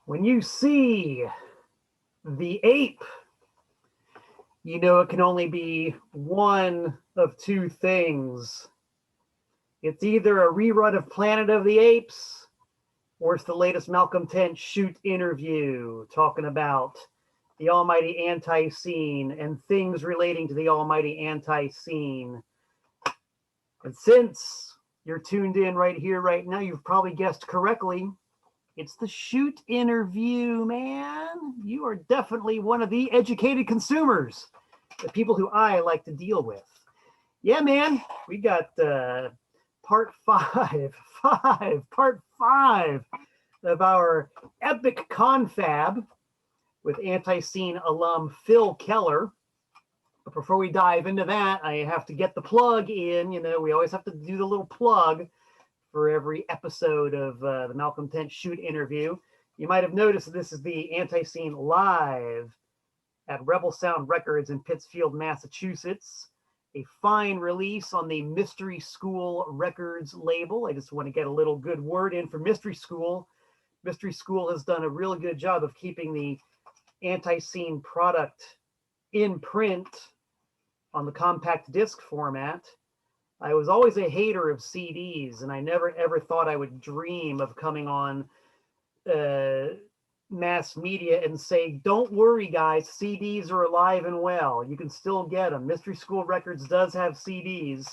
When you see the ape, you know it can only be one of two things. It's either a rerun of Planet of the Apes, or it's the latest Malcolm Tent shoot interview talking about the almighty ANTiSEEN and things relating to the almighty ANTiSEEN. And since you're tuned in right here, right now, you've probably guessed correctly. It's the shoot interview, man. You are definitely one of the educated consumers, the people who I like to deal with. Yeah, man, we got part five of our epic confab with ANTiSEEN alum Phil Keller. But before we dive into that, I have to get the plug in. You know, we always have to do the little plug for every episode of the Malcolm Tent shoot interview. You might have noticed that this is the ANTiSEEN live at Rebel Sound Records in Pittsfield, Massachusetts. A fine release on the Mystery School Records label. I just want to get a little good word in for Mystery School. Mystery School has done a really good job of keeping the ANTiSEEN product in print on the compact disc format. I was always a hater of CDs, and I never ever thought I would dream of coming on mass media and say, don't worry guys, CDs are alive and well. You can still get them. Mystery School Records does have CDs.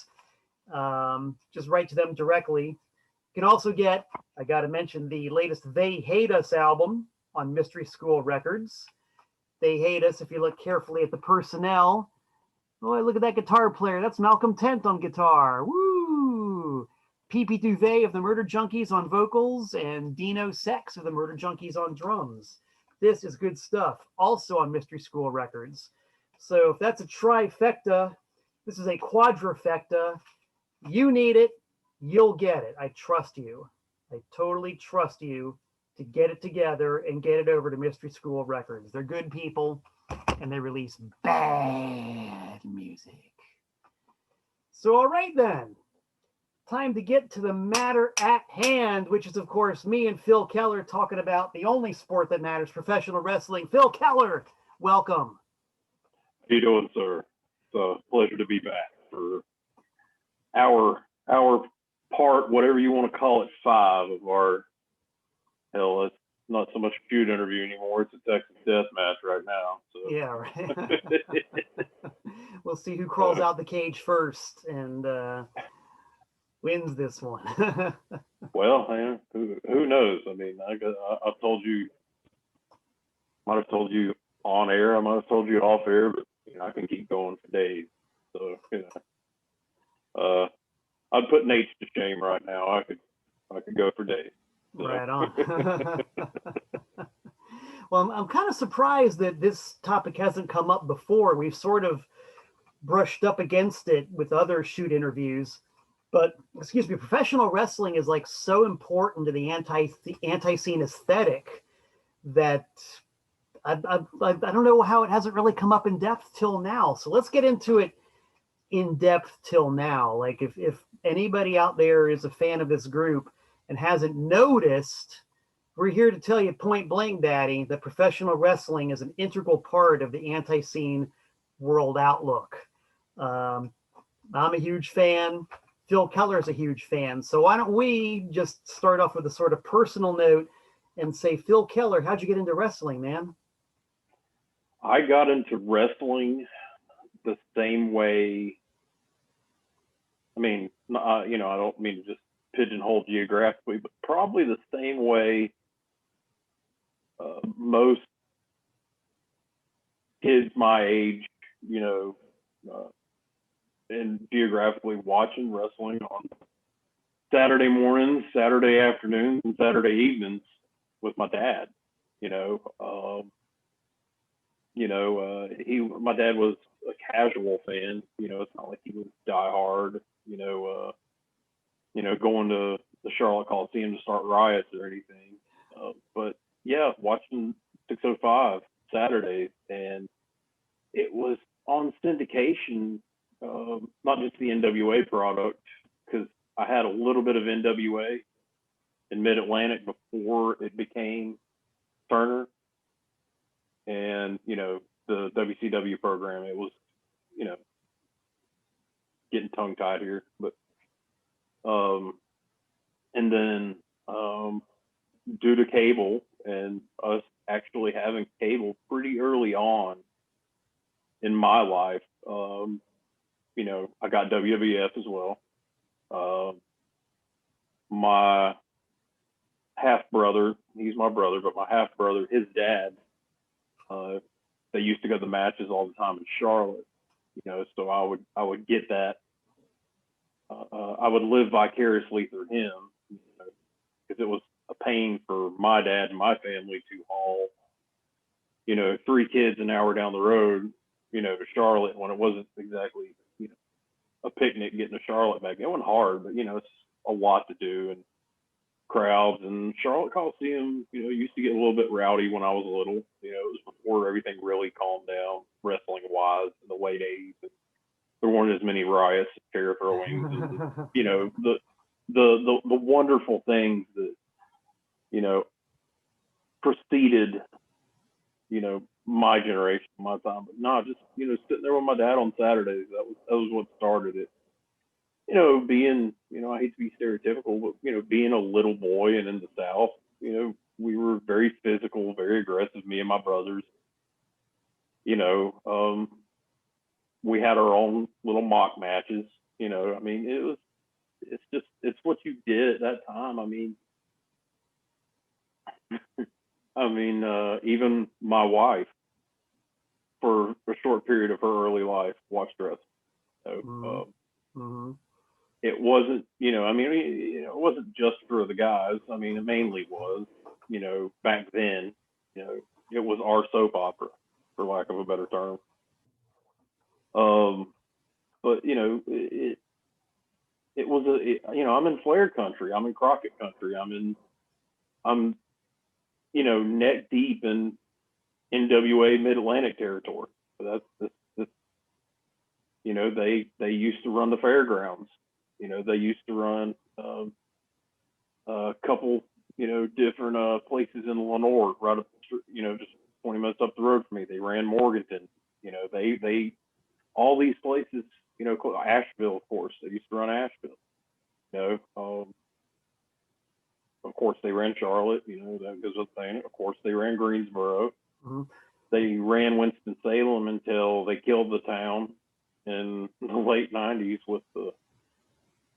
Just write to them directly. You can also get, I got to mention, the latest They Hate Us album on Mystery School Records. They Hate Us, if you look carefully at the personnel. Oh, look at that guitar player. That's Malcolm Tent on guitar. Woo! P.P. Duvet of the Murder Junkies on vocals and Dino Sex of the Murder Junkies on drums. This is good stuff. Also on Mystery School Records. So if that's a trifecta, this is a quadrifecta. You need it. You'll get it. I trust you. I totally trust you to get it together and get it over to Mystery School Records. They're good people, and they release bad music. So, all right then. Time to get to the matter at hand, which is, of course, me and Phil Keller talking about the only sport that matters, professional wrestling. Phil Keller, welcome. How you doing, sir? It's a pleasure to be back for our part, whatever you want to call it, 5 of our, hell, it's not so much a feud interview anymore. It's a Texas death match right now. So. Yeah, right. We'll see who crawls out the cage first and wins this one. Well, man, who knows? I mean, I've told you, might have told you on air, I might have told you off air, but you know, I can keep going for days. So, you know, I'd put Nate to shame right now. I could go for days. So. Right on. Well, I'm kind of surprised that this topic hasn't come up before. We've sort of brushed up against it with other shoot interviews. But, excuse me, professional wrestling is like so important to the ANTiSEEN aesthetic that I don't know how it hasn't really come up in depth till now. So let's get into it in depth till now. Like if anybody out there is a fan of this group and hasn't noticed, we're here to tell you point blank, Daddy, that professional wrestling is an integral part of the ANTiSEEN world outlook. I'm a huge fan. Phil Keller is a huge fan. So why don't we just start off with a sort of personal note and say, Phil Keller, how'd you get into wrestling, man? I got into wrestling the same way. I mean, you know, I don't mean to just pigeonhole geographically, but probably the same way most kids my age, you know, and geographically watching wrestling on Saturday mornings, Saturday afternoons, and Saturday evenings with my dad. My dad was a casual fan. You know, it's not like he was diehard. Going to the Charlotte Coliseum to start riots or anything. But yeah, watching 605 Saturdays, and it was on syndication. Not just the NWA product, because I had a little bit of NWA in Mid-Atlantic before it became Turner and, you know, the WCW program. It was, you know, getting tongue tied here, but, and then, due to cable and us actually having cable pretty early on in my life, you know, I got WWF as well. My half brother, he's my brother, but my half brother, his dad, they used to go to the matches all the time in Charlotte, you know, so I would get that. I would live vicariously through him, you know, because it was a pain for my dad and my family to haul, you know, 3 kids an hour down the road, you know, to Charlotte when it wasn't exactly, you know, a picnic getting to Charlotte back then. It wasn't hard, but, you know, it's a lot to do, and crowds, and Charlotte Coliseum, you know, used to get a little bit rowdy when I was little. You know, it was before everything really calmed down wrestling wise in the late 80s. And there weren't as many riots, chair throwings, and, you know, the wonderful things that, you know, preceded, you know, my generation, my time. But no, just, you know, sitting there with my dad on Saturdays, that was what started it. You know, being, you know, I hate to be stereotypical, but, you know, being a little boy and in the South, you know, we were very physical, very aggressive, me and my brothers. You know, we had our own little mock matches, you know. I mean, it's what you did at that time. I mean, even my wife, for a short period of her early life, watched wrestling. So, it wasn't, you know, I mean, it wasn't just for the guys. I mean, it mainly was, you know, back then, you know, it was our soap opera, for lack of a better term. But, you know, it was you know, I'm in Flair country, I'm in Crockett country, I'm, you know, neck deep in NWA Mid-Atlantic territory. So that's, you know, they used to run the fairgrounds. You know, they used to run a couple, you know, different places in Lenore, right up, you know, just 20 minutes up the road from me. They ran Morganton. You know, they all these places, you know, Asheville, of course. They used to run Asheville. You know, of course they ran Charlotte. You know, that goes without saying. Of course they ran Greensboro. They ran Winston-Salem until they killed the town in the late 90s with the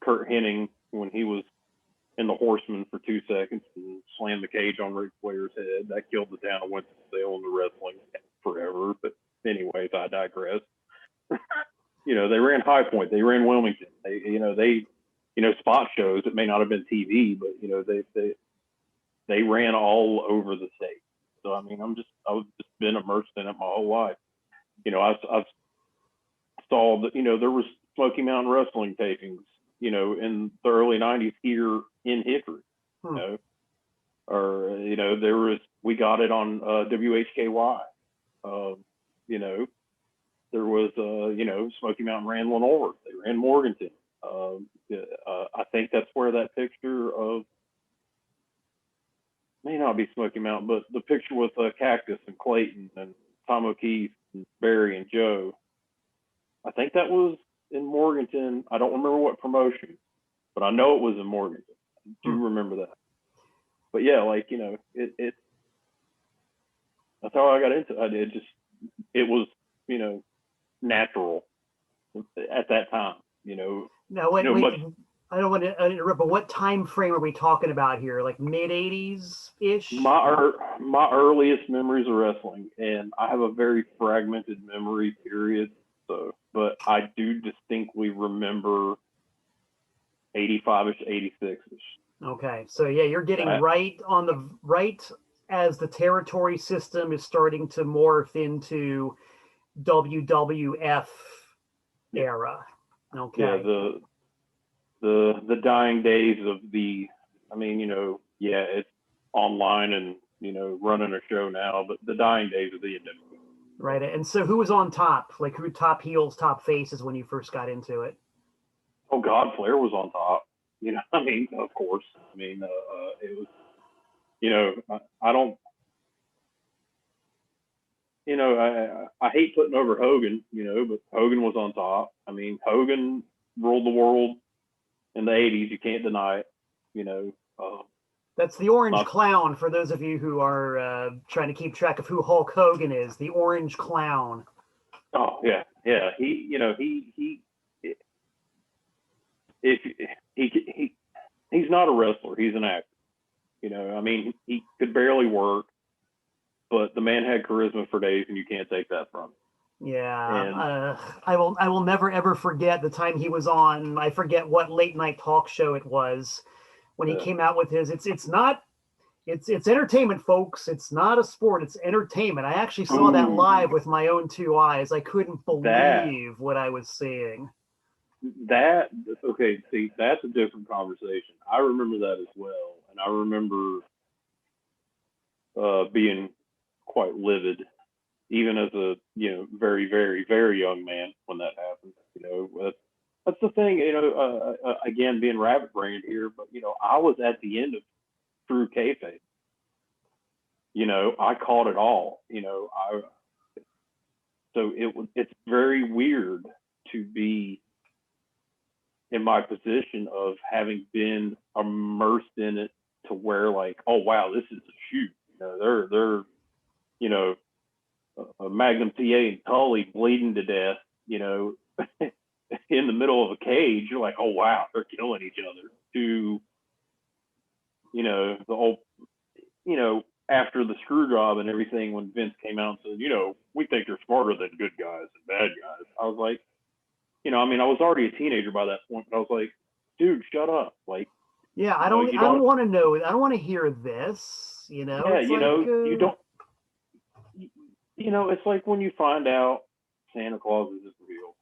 Kurt Hennig, when he was in the Horseman for 2 seconds and slammed the cage on Ric Flair's head. That killed the town of Winston-Salem to wrestling forever. But anyways, I digress. You know, they ran High Point, they ran Wilmington. They spot shows. It may not have been TV, but, you know, they ran all over the state. So I mean, I've just been immersed in it my whole life. You know, I've saw that, you know, there was Smoky Mountain Wrestling tapings, you know, in the early 90s here in Hickory. You know, or, you know, we got it on WHKY. You know, there was, you know, Smoky Mountain ran Lenore. They ran Morganton. I think that's where that picture of, may not be Smoky Mountain, but the picture with Cactus and Clayton and Tom O'Keefe and Barry and Joe, I think that was in Morganton. I don't remember what promotion, but I know it was in Morganton. I do remember that. But yeah, like, you know, it that's how I got into it. It was, you know, natural at that time, you know. Now, wait, I don't want to interrupt, but what time frame are we talking about here? Like mid 80s ish? My earliest memories of wrestling, and I have a very fragmented memory period. So, but I do distinctly remember 85ish, 86ish. Okay, so yeah, you're getting right as the territory system is starting to morph into WWF era. Okay. Yeah, the dying days of I mean, you know, yeah, it's online and, you know, running a show now, but the dying days of the industry. Right. And so who was on top? Like, who top heels, top faces when you first got into it? Oh God, Flair was on top. You know, I mean, of course. I mean, it was, you know, I don't, you know, I hate putting over Hogan, you know, but Hogan was on top. I mean, Hogan ruled the world in the 80s. You can't deny it, you know. That's the orange clown for those of you who are trying to keep track of who Hulk Hogan is. The orange clown. Oh yeah, yeah. He, you know, if he's not a wrestler, he's an actor. You know, I mean, he could barely work, but the man had charisma for days, and you can't take that from him. Yeah, I will never ever forget the time he was on. I forget what late night talk show it was when he came out with his. It's entertainment, folks. It's not a sport. It's entertainment. I actually saw that live with my own two eyes. I couldn't believe what I was seeing. Okay, see, that's a different conversation. I remember that as well, and I remember being quite livid, even as a, you know, very, very, very young man when that happened. You know, that's the thing. You know, again, being rabbit brained here, but you know, I was at the end of true kayfabe. You know, I caught it all. You know, so it's very weird to be in my position of having been immersed in it to where, like, oh wow, this is a shoot. You know, they're you know, a Magnum TA and Tully bleeding to death, you know, in the middle of a cage. You're like, oh wow, they're killing each other. To, you know, the whole, you know, after the screw job and everything, when Vince came out and said, you know, we think you're smarter than good guys and bad guys. I was like, you know, I mean, I was already a teenager by that point, but I was like, dude, shut up. Like, yeah, I don't want to know. I don't want to hear this. You know, yeah, you know, you don't. You know, it's like when you find out Santa Claus isn't real,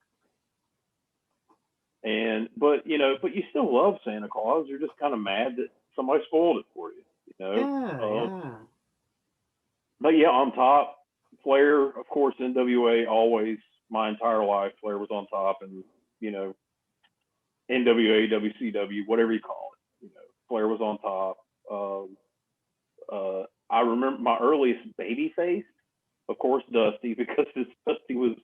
but you know, but you still love Santa Claus. You're just kind of mad that somebody spoiled it for you. You know. Yeah. But yeah, on top, Flair, of course, NWA always. My entire life, Flair was on top, and you know, NWA, WCW, whatever you call it. You know, Flair was on top. I remember my earliest baby face, of course, Dusty, because Dusty was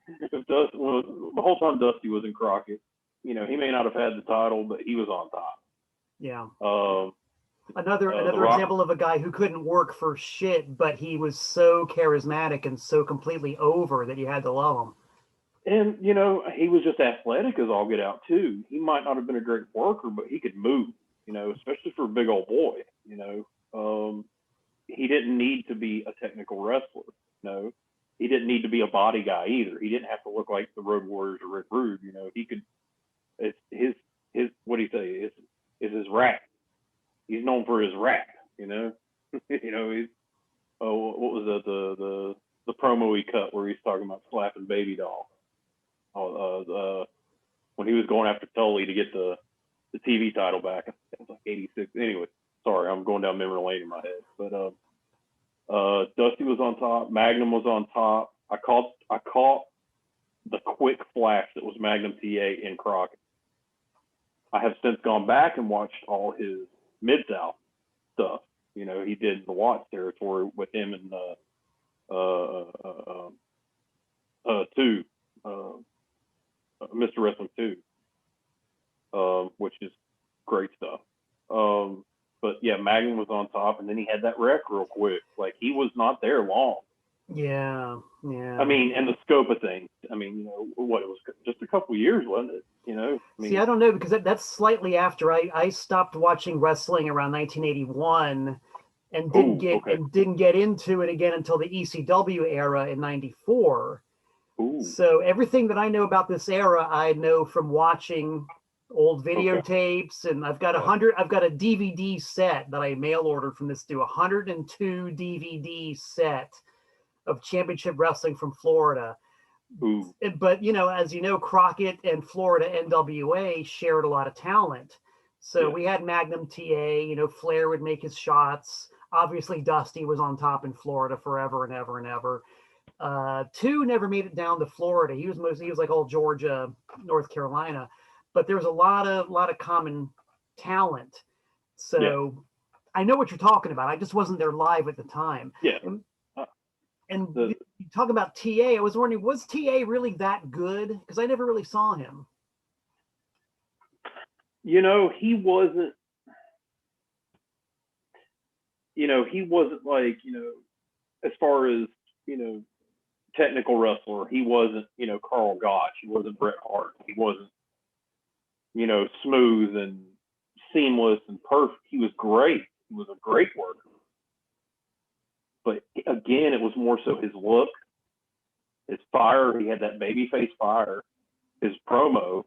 the whole time Dusty was in Crockett. You know, he may not have had the title, but he was on top. Yeah. Another example of a guy who couldn't work for shit, but he was so charismatic and so completely over that you had to love him. And, you know, he was just athletic as all get out, too. He might not have been a great worker, but he could move, you know, especially for a big old boy, you know. He didn't need to be a technical wrestler, you know. He didn't need to be a body guy either. He didn't have to look like the Road Warriors or Rick Rude, you know. He could, it's his what do you say, is his rack. He's known for his rack, you know. You know, he's, what was the promo he cut where he's talking about slapping Baby Doll? When he was going after Tully to get the TV title back. I think it was like 86. Anyway, sorry, I'm going down memory lane in my head. But Dusty was on top. Magnum was on top. I caught the quick flash that was Magnum TA in Crockett. I have since gone back and watched all his Mid-South stuff. You know, he did the Watts territory with him and Mr. Wrestling 2, which is great stuff. But yeah, Magnum was on top, and then he had that wreck real quick. Like, he was not there long. Yeah. I mean, and the scope of things. I mean, you know, what, it was just a couple of years, wasn't it? You know. I mean, see, I don't know, because that's slightly after I stopped watching wrestling around 1981, and didn't get into it again until the ECW era in '94. So everything that I know about this era, I know from watching old videotapes, and I've got a DVD set that I mail ordered from this dude, 102 DVD set of championship wrestling from Florida. Ooh. But, you know, as you know, Crockett and Florida NWA shared a lot of talent. So we had Magnum TA, you know, Flair would make his shots. Obviously, Dusty was on top in Florida forever and ever and ever. Two never made it down to Florida. He was like old Georgia, North Carolina, but there was a lot of common talent. So I know what you're talking about. I just wasn't there live at the time. Yeah. And The, you talk about TA. I was wondering, was TA really that good? Because I never really saw him. he wasn't. He wasn't like as far as technical wrestler. He wasn't Carl Gotch. He wasn't Bret Hart. He wasn't smooth and seamless and perfect. He was great. He was a great worker. But again, it was more so his look, his fire. He had that babyface fire. His promo,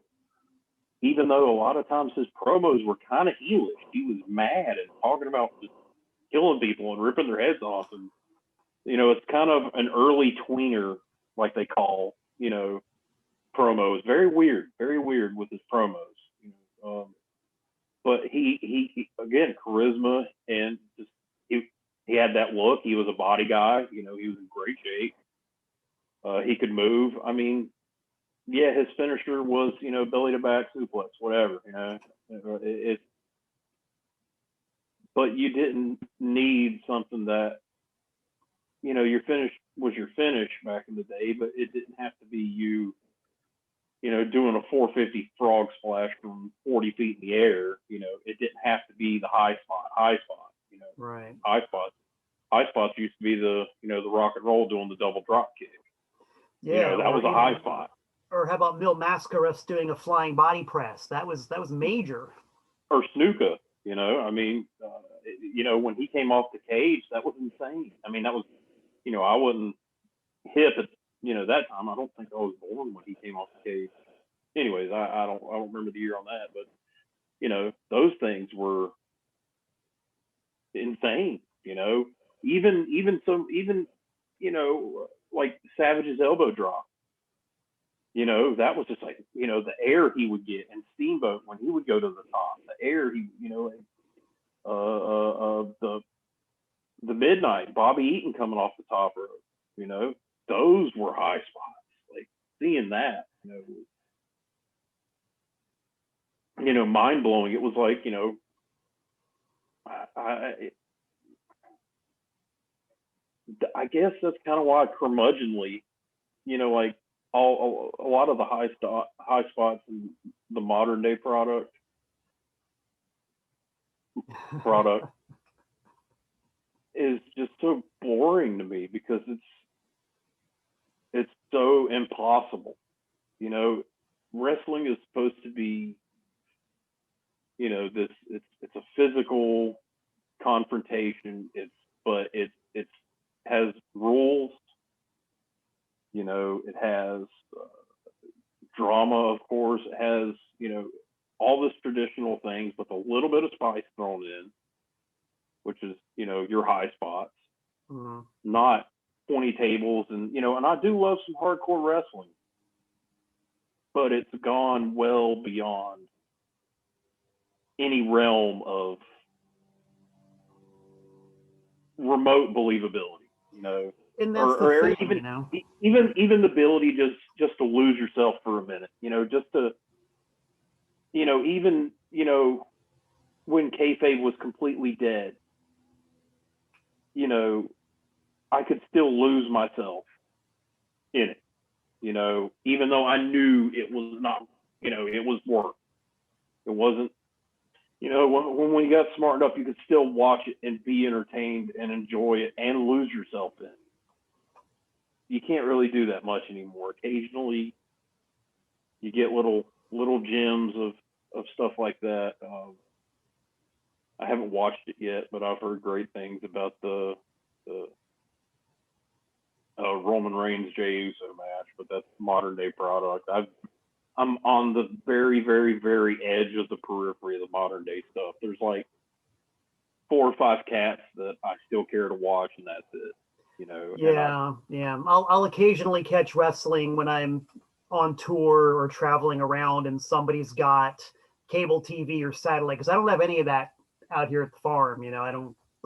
even though a lot of times his promos were kind of heelish, he was mad and talking about just killing people and ripping their heads off. And it's kind of an early tweener, like they call promos. Very weird with his promos. But he again, charisma, and just he had that look. He was a body guy. He was in great shape. He could move. I mean, yeah, his finisher was belly to back suplex, whatever. But you didn't need something that your finish was your finish back in the day, but it didn't have to be you doing a 450 frog splash from 40 feet in the air. It didn't have to be the high spot. Right. High spots used to be the the rock and roll doing the double drop kick. Yeah, that was a high spot. Or how about Mil Mascaras doing a flying body press? That was major. Or Snuka, I mean, when he came off the cage, that was insane. I mean, that was, I wasn't hip at that time. I don't think I was born when he came off the cage. Anyways, I don't remember the year on that, but those things were insane. Even like Savage's elbow drop. That was just like the air he would get, and Steamboat when he would go to the top, the air he the Midnight Bobby Eaton coming off the top rope. Those were high spots. Like seeing that, mind blowing. It was like, I guess that's kind of why curmudgeonly, like a lot of the high spots in the modern day product is just so boring to me, because it's so impossible. Wrestling is supposed to be, this it's a physical confrontation. But it has rules. It has drama, of course. It has all this traditional things with a little bit of spice thrown in, which is your high spots. Mm-hmm. Not 20 tables, and and I do love some hardcore wrestling, but it's gone well beyond any realm of remote believability, And that's or the thing, even the ability just to lose yourself for a minute, just to even when kayfabe was completely dead, I could still lose myself in it, even though I knew it was not, it was work. It wasn't, when we got smart enough, you could still watch it and be entertained and enjoy it and lose yourself in it. You can't really do that much anymore. Occasionally, you get little gems of stuff like that. I haven't watched it yet, but I've heard great things about the Roman Reigns Jey Uso match. But that's modern day product. I'm on the very, very, very edge of the periphery of the modern day stuff. There's like 4 or 5 cats that I still care to watch, and that's it. Yeah. I'll occasionally catch wrestling when I'm on tour or traveling around and somebody's got cable TV or satellite, because I don't have any of that out here at the farm.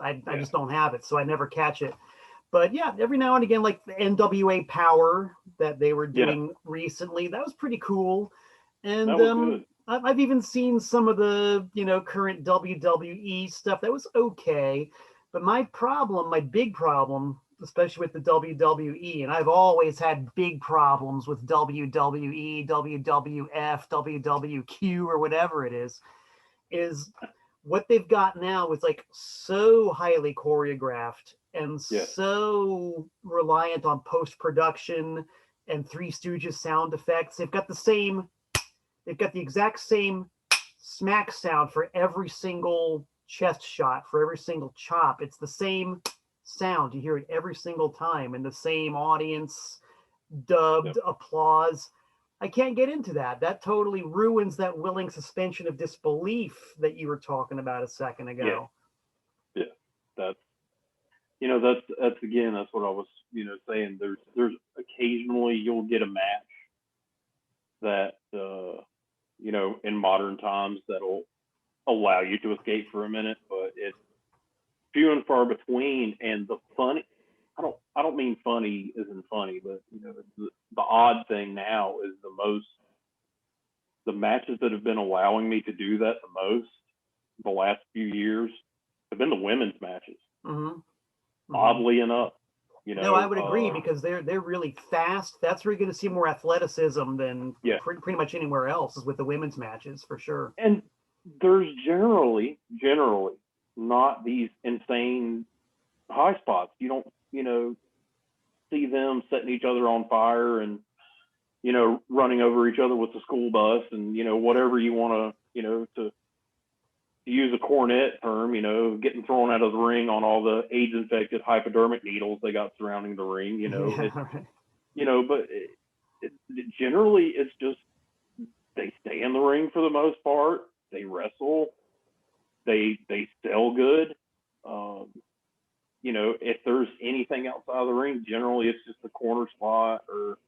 I just don't have it, so I never catch it. But yeah, every now and again, like the NWA Power that they were doing recently, that was pretty cool. And that was good. I've even seen some of the current WWE stuff. That was okay. But my big problem especially with the WWE. And I've always had big problems with WWE, WWF, WWQ, or whatever it is what they've got now is like so highly choreographed and so reliant on post-production and Three Stooges sound effects. They've got the exact same smack sound for every single chest shot, for every single chop. It's the same sound. You hear it every single time, and the same audience, dubbed applause. I can't get into that. That totally ruins that willing suspension of disbelief that you were talking about a second ago. Yeah. That's again, that's what I was, saying. There's occasionally you'll get a match that, in modern times that'll allow you to escape for a minute, but it's few and far between. And the funny, I don't mean funny isn't funny, but the odd thing now is the matches that have been allowing me to do that the most the last few years have been the women's matches. Oddly enough, No, I would agree, because they're really fast. That's where you're going to see more athleticism than pretty much anywhere else, is with the women's matches, for sure. And there's generally not these insane high spots. You don't, see them setting each other on fire and, running over each other with the school bus and, whatever you want to use a cornet term, getting thrown out of the ring on all the AIDS-infected hypodermic needles they got surrounding the ring, but generally it's just, they stay in the ring for the most part. They wrestle. They sell good. If there's anything outside of the ring, generally it's just the corner spot or,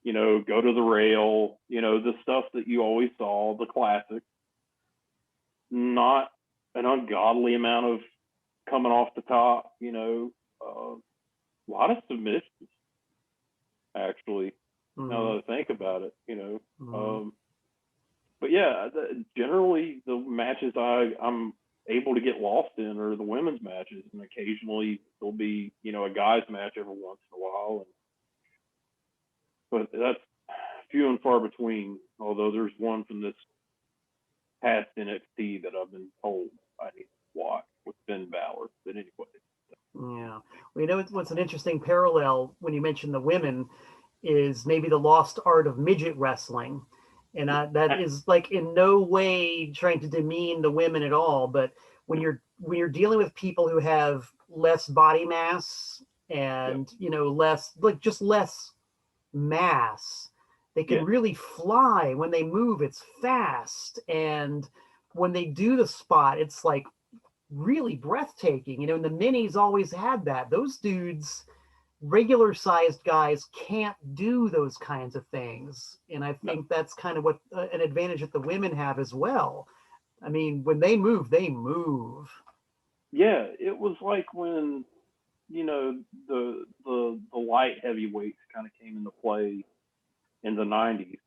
go to the rail, the stuff that you always saw, the classics. Not an ungodly amount of coming off the top, a lot of submissions, actually, now that I think about it, but yeah, generally the matches I'm able to get lost in are the women's matches, and occasionally there'll be, a guy's match every once in a while. But that's few and far between, although there's one from this past NXT that I've been told I need to watch with Finn Balor. But anyway. Yeah. Well, what's an interesting parallel when you mention the women is maybe the lost art of midget wrestling. And that is like in no way trying to demean the women at all. But when you're dealing with people who have less body mass and, less mass, they can really fly. When they move, it's fast. And when they do the spot, it's like really breathtaking. And the minis always had that. Those dudes, regular sized guys, can't do those kinds of things. And I think that's kind of what an advantage that the women have as well. I mean, when they move, they move. Yeah, it was like when, the light heavyweights kind of came into play in the 90s,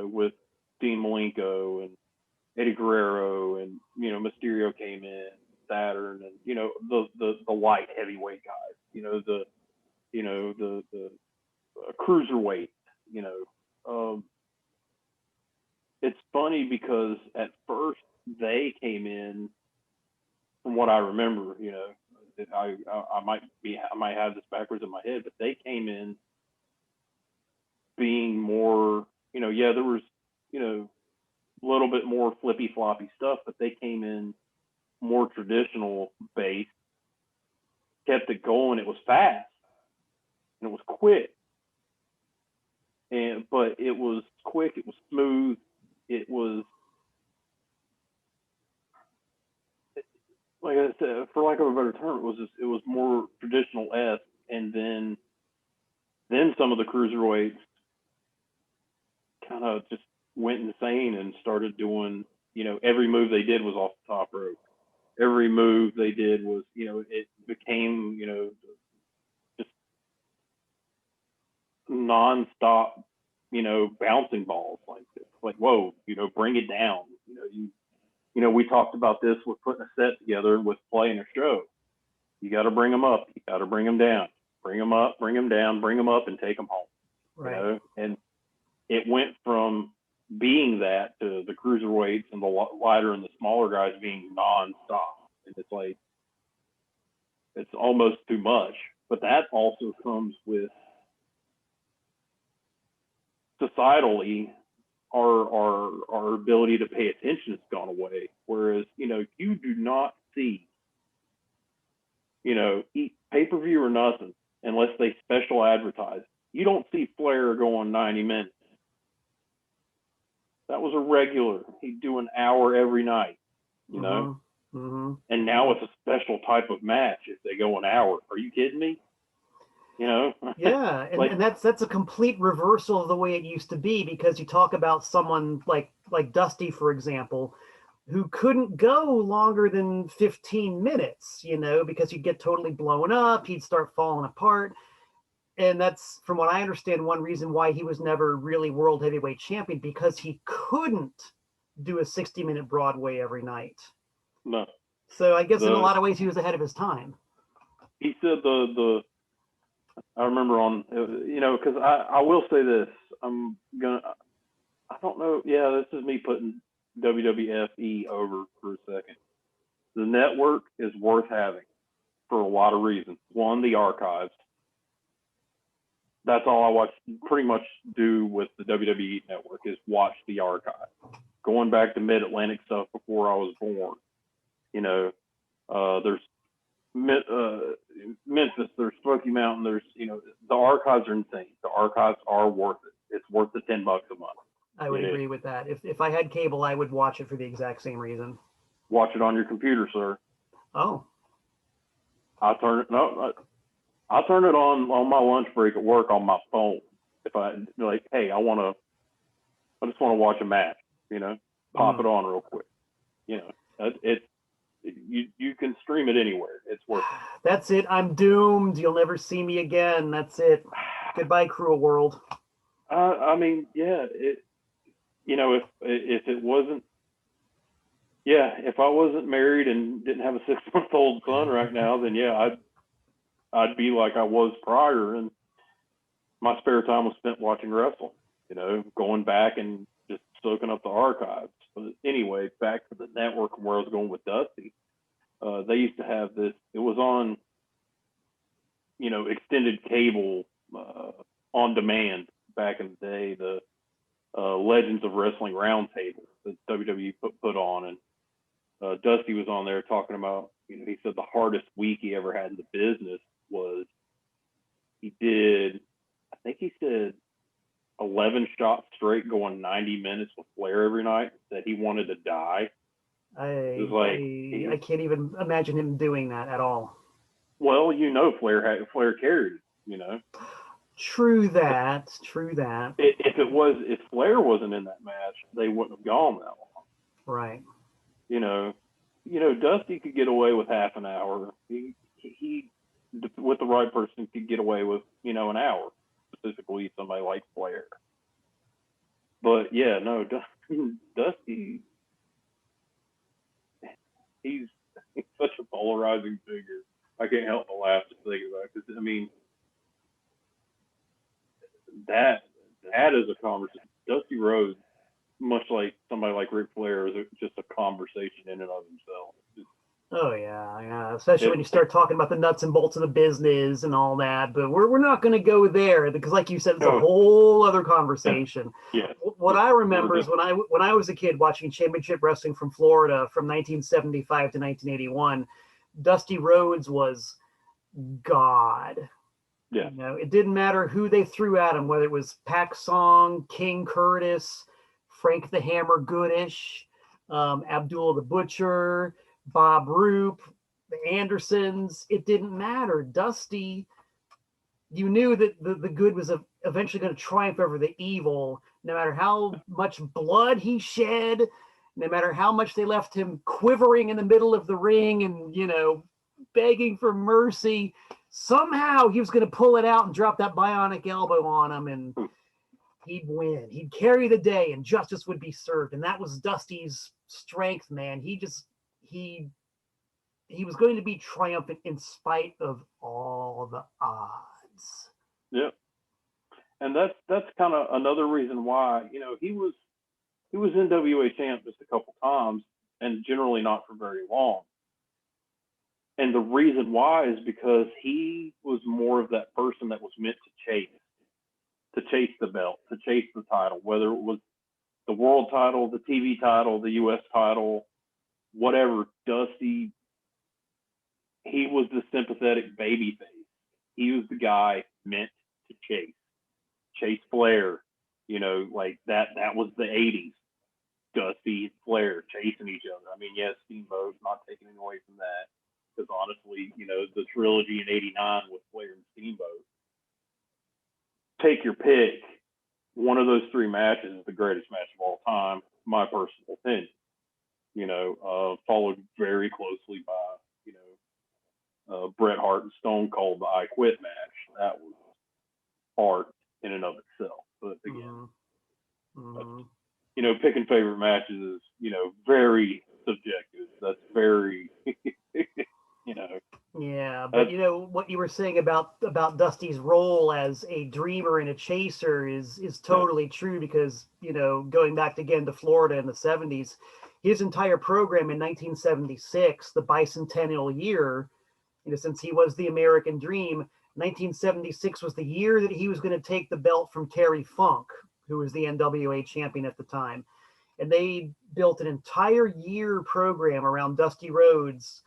with Dean Malenko and Eddie Guerrero, and, Mysterio came in, Saturn, and, the light heavyweight guys, the cruiserweight, it's funny because at first they came in, from what I remember, I might have this backwards in my head, but they came in being more, there was, a little bit more flippy floppy stuff, but they came in more traditional based, kept it going. It was fast and it was quick, but it was quick, it was smooth, it was, like I said, for lack of a better term, it was more traditional-esque. And then some of the cruiserweights kind of just went insane and started doing, every move they did was off the top rope. Every move they did was, it became, just nonstop, bouncing balls like this. Like, whoa, bring it down. We talked about this with putting a set together with playing a show. You got to bring them up. You got to bring them down. bring them up, bring them down, bring them up, and take them home. Right. You know? And it went from being that to the cruiserweights and the lighter and the smaller guys being nonstop. And it's like, it's almost too much. But that also comes with societally, our ability to pay attention has gone away. Whereas, you know, you do not see, you know, pay-per-view or nothing unless they special advertise. You don't see Flair going 90 minutes. That was a regular. He'd do an hour every night, you know? Mm-hmm. And now it's a special type of match if they go an hour. Are you kidding me? You know? Yeah, and, like, and that's a complete reversal of the way it used to be, because you talk about someone like Dusty, for example, who couldn't go longer than 15 minutes, you know, because he'd get totally blown up, he'd start falling apart. And that's, from what I understand, one reason why he was never really world heavyweight champion, because he couldn't do a 60-minute Broadway every night. no. So I guess in a lot of ways he was ahead of his time. He said I remember on, you know, because I will say this, I don't know, yeah, this is me putting WWFE over for a second. The network is worth having for a lot of reasons. One, the archives. That's all I watch, pretty much do with the WWE network, is watch the archive. Going back to Mid-Atlantic stuff before I was born. You know, there's Memphis, there's Smoky Mountain, there's, you know, the archives are insane. The archives are worth it. It's worth the $10 a month. I would agree with that. If I had cable, I would watch it for the exact same reason. Watch it on your computer, sir. Oh. I'll turn it on my lunch break at work on my phone. If I like, hey, I just want to watch a match, you know, pop it on real quick. You know, you can stream it anywhere. It's worth it. That's it. I'm doomed. You'll never see me again. That's it. Goodbye, cruel world. I mean, yeah, you know, if it wasn't, yeah, if I wasn't married and didn't have a 6-month-old son right now, then yeah, I'd be like I was prior, and my spare time was spent watching wrestling, you know, going back and just soaking up the archives. But anyway, back to the network and where I was going with Dusty. They used to have this, it was on, you know, extended cable on demand back in the day, the Legends of Wrestling Roundtable that WWE put on. And Dusty was on there talking about, you know, he said the hardest week he ever had in the business was he did, I think he said 11 shots straight going 90 minutes with Flair every night, that he wanted to die. I can't even imagine him doing that at all. Well, you know, Flair carried, you know. True that. If Flair wasn't in that match, they wouldn't have gone that long. Right. You know, Dusty could get away with half an hour. He with the right person could get away with, you know, an hour, specifically somebody like Flair. But yeah, no, Dusty, he's such a polarizing figure. I can't help but laugh just thinking about it, because I mean, that is a conversation. Dusty Rhodes, much like somebody like Ric Flair, is just a conversation in and of himself. Oh yeah. Especially when you start talking about the nuts and bolts of the business and all that. But we're not going to go there, because, like you said, it's a whole other conversation. Yeah. What I remember is when I was a kid watching championship wrestling from Florida from 1975 to 1981, Dusty Rhodes was God. Yeah. You know, it didn't matter who they threw at him, whether it was Pac Song, King Curtis, Frank the Hammer Goodish, Abdullah the Butcher, Bob Roop, the Andersons. It didn't matter. Dusty, you knew that the good was eventually going to triumph over the evil, no matter how much blood he shed, no matter how much they left him quivering in the middle of the ring and, you know, begging for mercy. Somehow he was going to pull it out and drop that bionic elbow on him, and he'd win. He'd carry the day, and justice would be served. And that was Dusty's strength, man. He he was going to be triumphant in spite of all the odds. Yeah. And that's kind of another reason why, he was NWA champ just a couple times, and generally not for very long. And the reason why is because he was more of that person that was meant to chase the belt, to chase the title, whether it was the world title, the TV title, the US title, whatever. Dusty, he was the sympathetic baby face. He was the guy meant to chase Flair, like that was the 80s. Dusty and Flair chasing each other. I mean, yes, Steamboat, not taking away from that, because honestly, the trilogy in '89 with Flair and Steamboat, take your pick. One of those three matches is the greatest match of all time, my personal opinion. Followed very closely by, Bret Hart and Stone Cold, the I Quit match. That was art in and of itself. But again, picking favorite matches is, very subjective. That's very, Yeah, but what you were saying about Dusty's role as a dreamer and a chaser is totally true, because going back again to Florida in the 70s, his entire program in 1976, the bicentennial year, since he was the American Dream, 1976 was the year that he was going to take the belt from Terry Funk, who was the NWA champion at the time. And they built an entire year program around Dusty Rhodes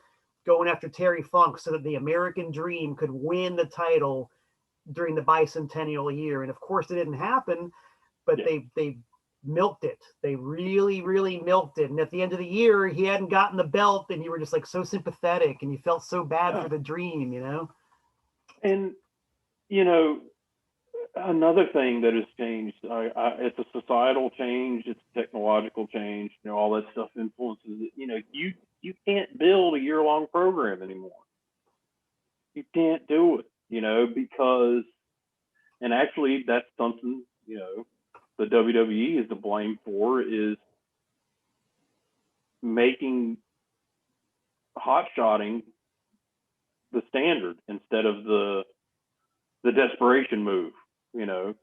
going after Terry Funk so that the American Dream could win the title during the bicentennial year. And of course it didn't happen, but they milked it. They really, really milked it. And at the end of the year, he hadn't gotten the belt, and you were just like so sympathetic, and you felt so bad for the Dream, And, another thing that has changed, it's a societal change, it's a technological change, all that stuff influences it. You can't build a year-long program anymore. You can't do it, because, and actually that's something, the WWE is to blame for, is making hot-shotting the standard instead of the desperation move, and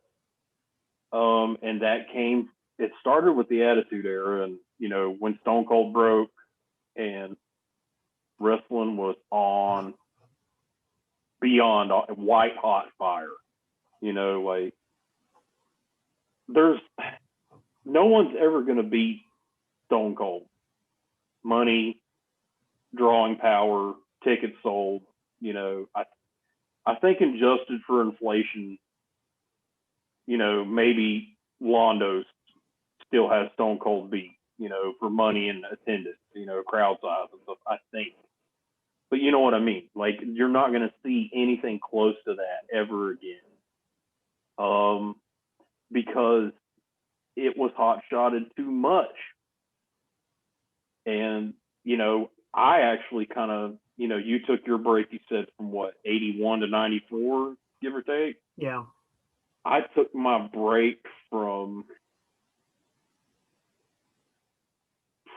it started with the Attitude Era, and, when Stone Cold broke and wrestling was on beyond white hot fire, like no one's ever going to beat Stone Cold. Money, drawing power, tickets sold, I think adjusted for inflation, maybe Londo's still has Stone Cold beat, for money and attendance, crowd size and stuff, I think. But you know what I mean? Like, you're not going to see anything close to that ever again. Because it was hot-shotted too much. And, I actually kind of, you took your break, you said, from what, 81 to 94, give or take? Yeah. I took my break from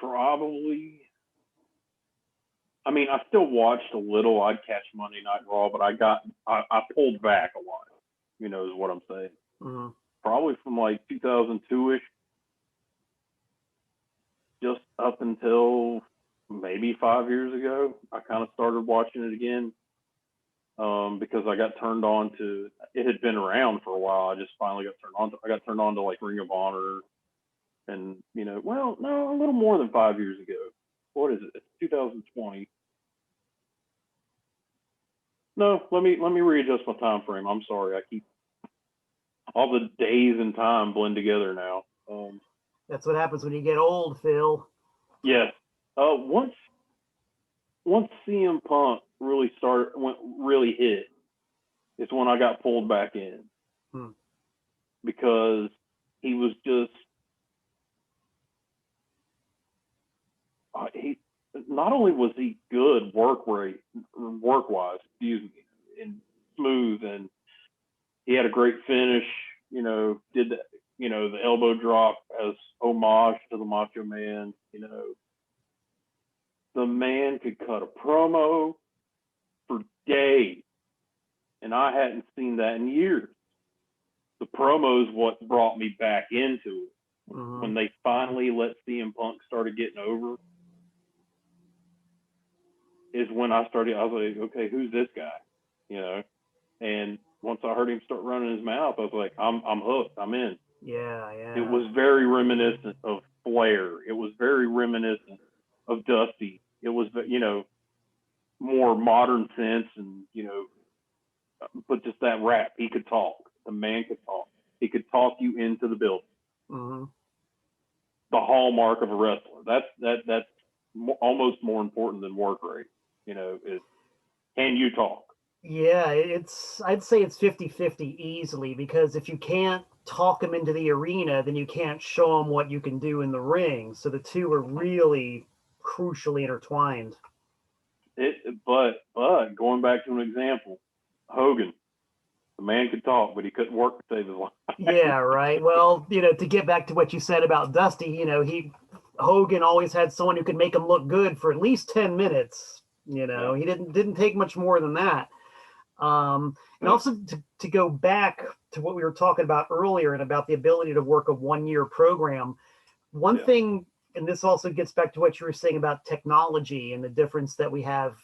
probably, I mean, I still watched a little. I'd catch Monday Night Raw, but I pulled back a lot, is what I'm saying. Mm-hmm. Probably from like 2002-ish, just up until maybe 5 years ago, I kind of started watching it again, because I got turned on to, it had been around for a while. I just finally I got turned on to like Ring of Honor, and, well, no, a little more than 5 years ago. What is it? It's 2020. No, let me readjust my time frame. I'm sorry. I keep all the days and time blend together now. That's what happens when you get old, Phil. Yes. Once CM Punk really hit, is when I got pulled back in, because he was just he. Not only was he good work-wise, and smooth, and he had a great finish. Did the elbow drop as homage to the Macho Man. the man could cut a promo for days, and I hadn't seen that in years. The promo is what brought me back into it. When they finally let CM Punk started getting over, is when I was like, okay, who's this guy? You know, and once I heard him start running his mouth, I was like, I'm hooked. I'm in. Yeah, yeah. It was very reminiscent of Flair. It was very reminiscent of Dusty. It was, you know, more modern sense, and, you know, but just that rap. He could talk. The man could talk. He could talk you into the building. The hallmark of a wrestler. That's almost more important than work rate. You know, is, can you talk? Yeah, I'd say it's 50-50 easily, because if you can't talk them into the arena, then you can't show them what you can do in the ring. So the two are really crucially intertwined. But going back to an example, Hogan, the man could talk, but he couldn't work to save his life. Yeah, right. Well, you know, to get back to what you said about Dusty, you know, Hogan always had someone who could make him look good for at least 10 minutes. You know, he didn't take much more than that. And also to go back to what we were talking about earlier and about the ability to work a 1-year program, one thing, and this also gets back to what you were saying about technology and the difference that we have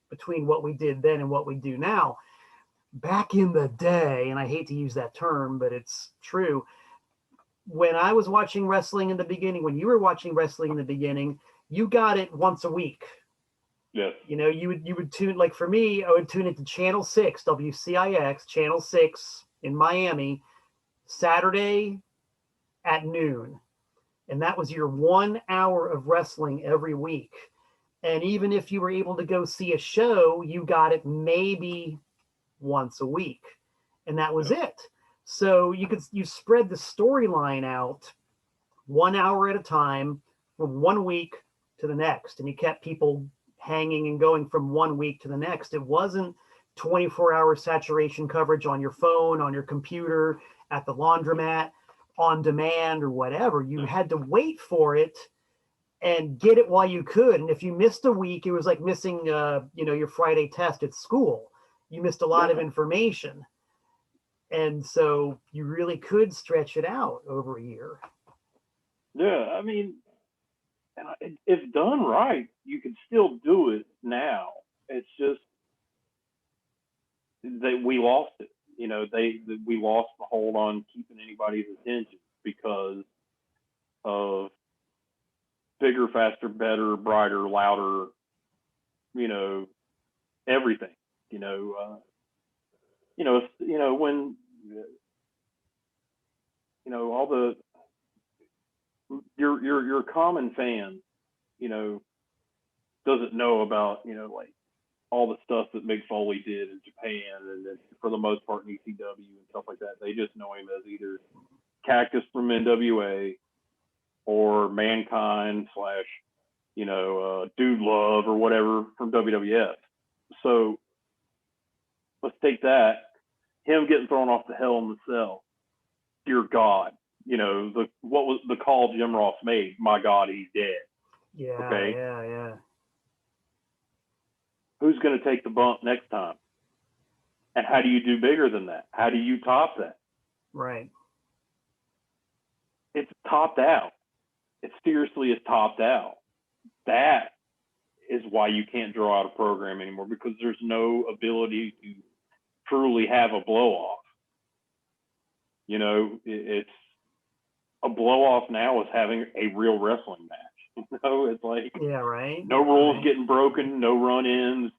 between what we did then and what we do now. Back in the day, and I hate to use that term, but it's true. When I was watching wrestling in the beginning, when you were watching wrestling in the beginning, you got it once a week. Yes. You know, you would tune, like for me, I would tune into Channel 6, WCIX, Channel 6 in Miami, Saturday at noon. And that was your 1 hour of wrestling every week. And even if you were able to go see a show, you got it maybe once a week. And that was it. So you spread the storyline out 1 hour at a time from 1 week to the next. And you kept people hanging and going from 1 week to the next. It wasn't 24-hour saturation coverage on your phone, on your computer, at the laundromat, on demand, or whatever. You had to wait for it and get it while you could. And if you missed a week, it was like missing, you know, your Friday test at school. You missed a lot of information. And so you really could stretch it out over a year. Yeah, I mean, if done right, you can still do it now. It's just that we lost it. You know, we lost the hold on keeping anybody's attention because of bigger, faster, better, brighter, louder, you know, everything. When all the your common fan, doesn't know about, like all the stuff that Mick Foley did in Japan, and then for the most part in ECW and stuff like that. They just know him as either Cactus from NWA or Mankind / Dude Love or whatever from WWF. So let's take that. Him getting thrown off the Hell in the Cell. Dear God, what was the call Jim Ross made? My God, he's dead. Yeah. Okay. Yeah. Who's going to take the bump next time? And how do you do bigger than that? How do you top that? Right. It's topped out. It seriously is topped out. That is why you can't draw out a program anymore, because there's no ability to truly have a blow off. It's a blow off now is having a real wrestling match. It's like, yeah, right. No rules getting broken, no run-ins,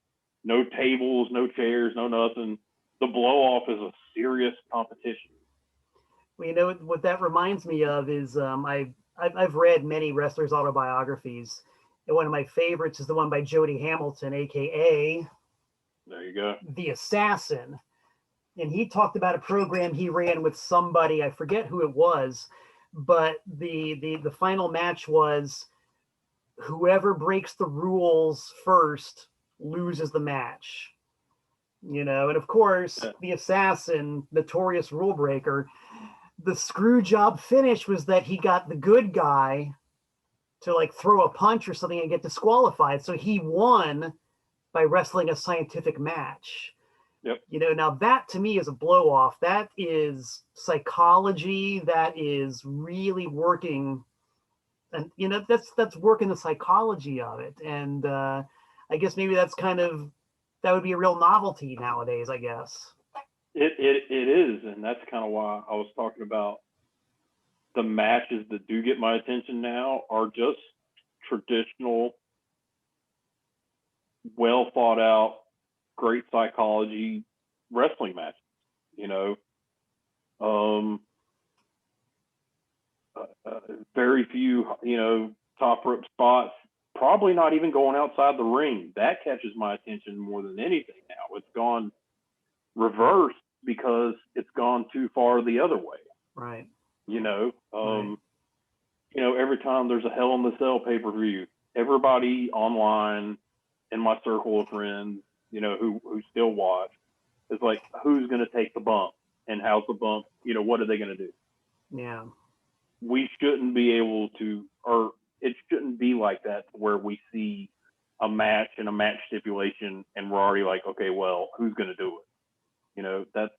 no tables, no chairs, no nothing. The blow off is a serious competition. Well, what that reminds me of is I've read many wrestlers' autobiographies, and one of my favorites is the one by Jody Hamilton, aka there you go, the Assassin. And he talked about a program he ran with somebody, I forget who it was, but the final match was whoever breaks the rules first loses the match. And of course, the Assassin, notorious rule breaker, the screw job finish was that he got the good guy to like throw a punch or something and get disqualified. So he won by wrestling a scientific match. Yep. You know, now that to me is a blow off. That is psychology. That is really working, and you know that's working the psychology of it. And I guess maybe that's kind of, that would be a real novelty nowadays, I guess. It is, and that's kind of why I was talking about the matches that do get my attention now are just traditional, well thought out, great psychology wrestling matches. You know, very few, you know, top rope spots. Probably not even going outside the ring. That catches my attention more than anything now. It's gone reverse because it's gone too far the other way. Right. You know, Right. you know, every time there's a Hell in the Cell pay-per-view, everybody online in my circle of friends, you know, who still watch, is like, who's going to take the bump and how's the bump? You know, what are they going to do? Yeah. We shouldn't be able to, or it shouldn't be like that where we see a match and a match stipulation and we're already like, okay, well, who's going to do it? You know, that's,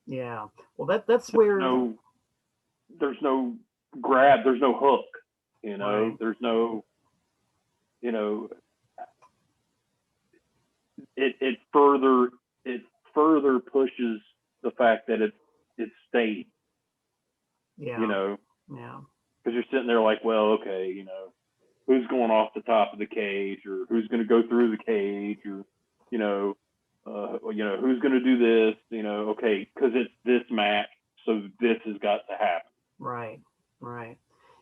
Yeah. Well, that's where there's no grab, there's no hook, you know, Right. there's no, you know, it further pushes the fact that it's stayed, Yeah. you know, Yeah. because you're sitting there like, well, okay, you know, who's going off the top of the cage, or who's going to go through the cage, or you know, who's going to do this, you know, okay, because it's this match, so this has got to happen. Right. Right.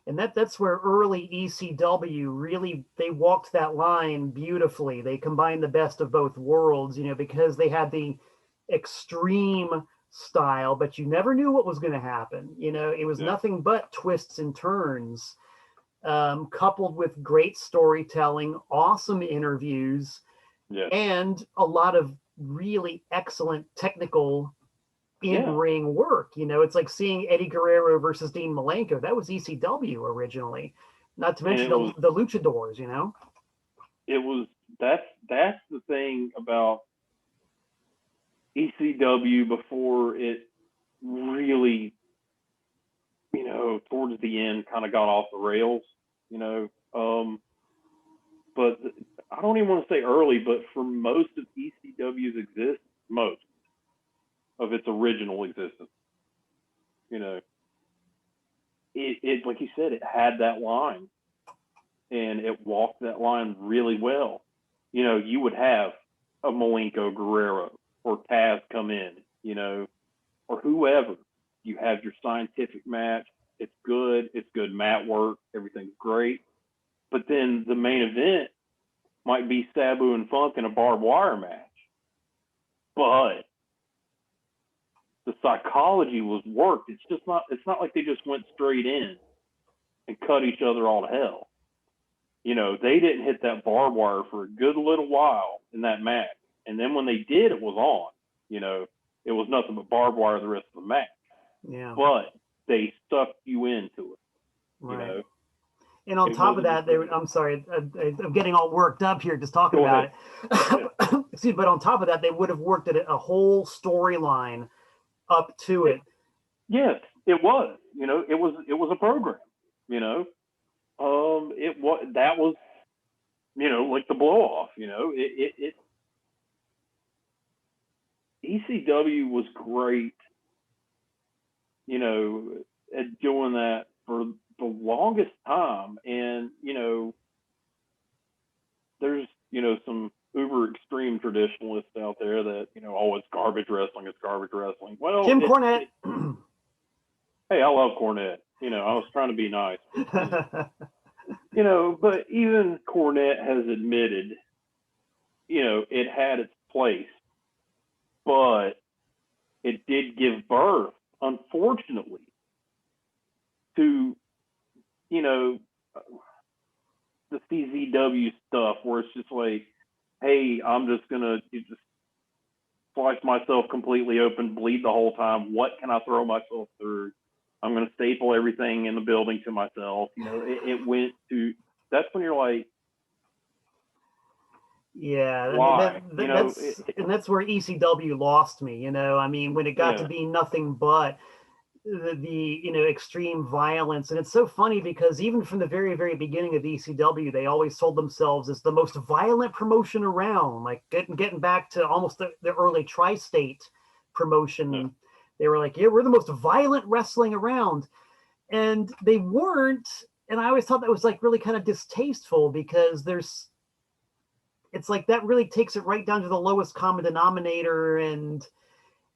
And that's where early ECW really, they walked that line beautifully. They combined the best of both worlds, you know, because they had the extreme style, but you never knew what was going to happen. You know, it was Yeah. nothing but twists and turns, coupled with great storytelling, awesome interviews, Yeah. and a lot of really excellent technical in-ring work. You know, it's like seeing Eddie Guerrero versus Dean Malenko. That was ECW originally, not to mention the luchadors, you know. It was, that's the thing about ECW before it really, you know, towards the end kind of got off the rails, you know. But I don't even want to say early, but for most of ECW's most of its original existence, you know, it like you said, it had that line and it walked that line really well. You know, you would have a Malenko Guerrero or Taz come in, you know, or whoever. You have your scientific match. It's good mat work. Everything's great. But then the main event might be Sabu and Funk in a barbed wire match. But the psychology was worked. It's not like they just went straight in and cut each other all to hell. You know, they didn't hit that barbed wire for a good little while in that match. And then when they did, it was on. You know, it was nothing but barbed wire the rest of the match. Yeah. But they sucked you into it. Right. You know. And on top of that, I'm sorry, I'm getting all worked up here just talking about it. Excuse me, but on top of that, they would have worked at a whole storyline up to it. Yes, it was. You know, it was a program. You know, that was, you know, like the blow off. You know, ECW was great. You know, at doing that for the longest time, and you know, there's, you know, some uber extreme traditionalists out there that, you know, oh, it's garbage wrestling. Well, Jim Cornette. Hey, I love Cornette. You know, I was trying to be nice. But, you know, but even Cornette has admitted, you know, it had its place, but it did give birth, unfortunately, to, you know, the CZW stuff where it's just like, hey, I'm just going to just slice myself completely open, bleed the whole time. What can I throw myself through? I'm going to staple everything in the building to myself. You know, it went to, that's when you're like, yeah, I mean why? You know, that's where ECW lost me. You know, I mean, when it got to yeah, be nothing but the you know, extreme violence. And it's so funny because even from the very, very beginning of ECW, they always sold themselves as the most violent promotion around. Like getting back to almost the early tri-state yeah, promotion, they were like, yeah, we're the most violent wrestling around. And they weren't. And I always thought that was like really kind of distasteful, because it's like that really takes it right down to the lowest common denominator, and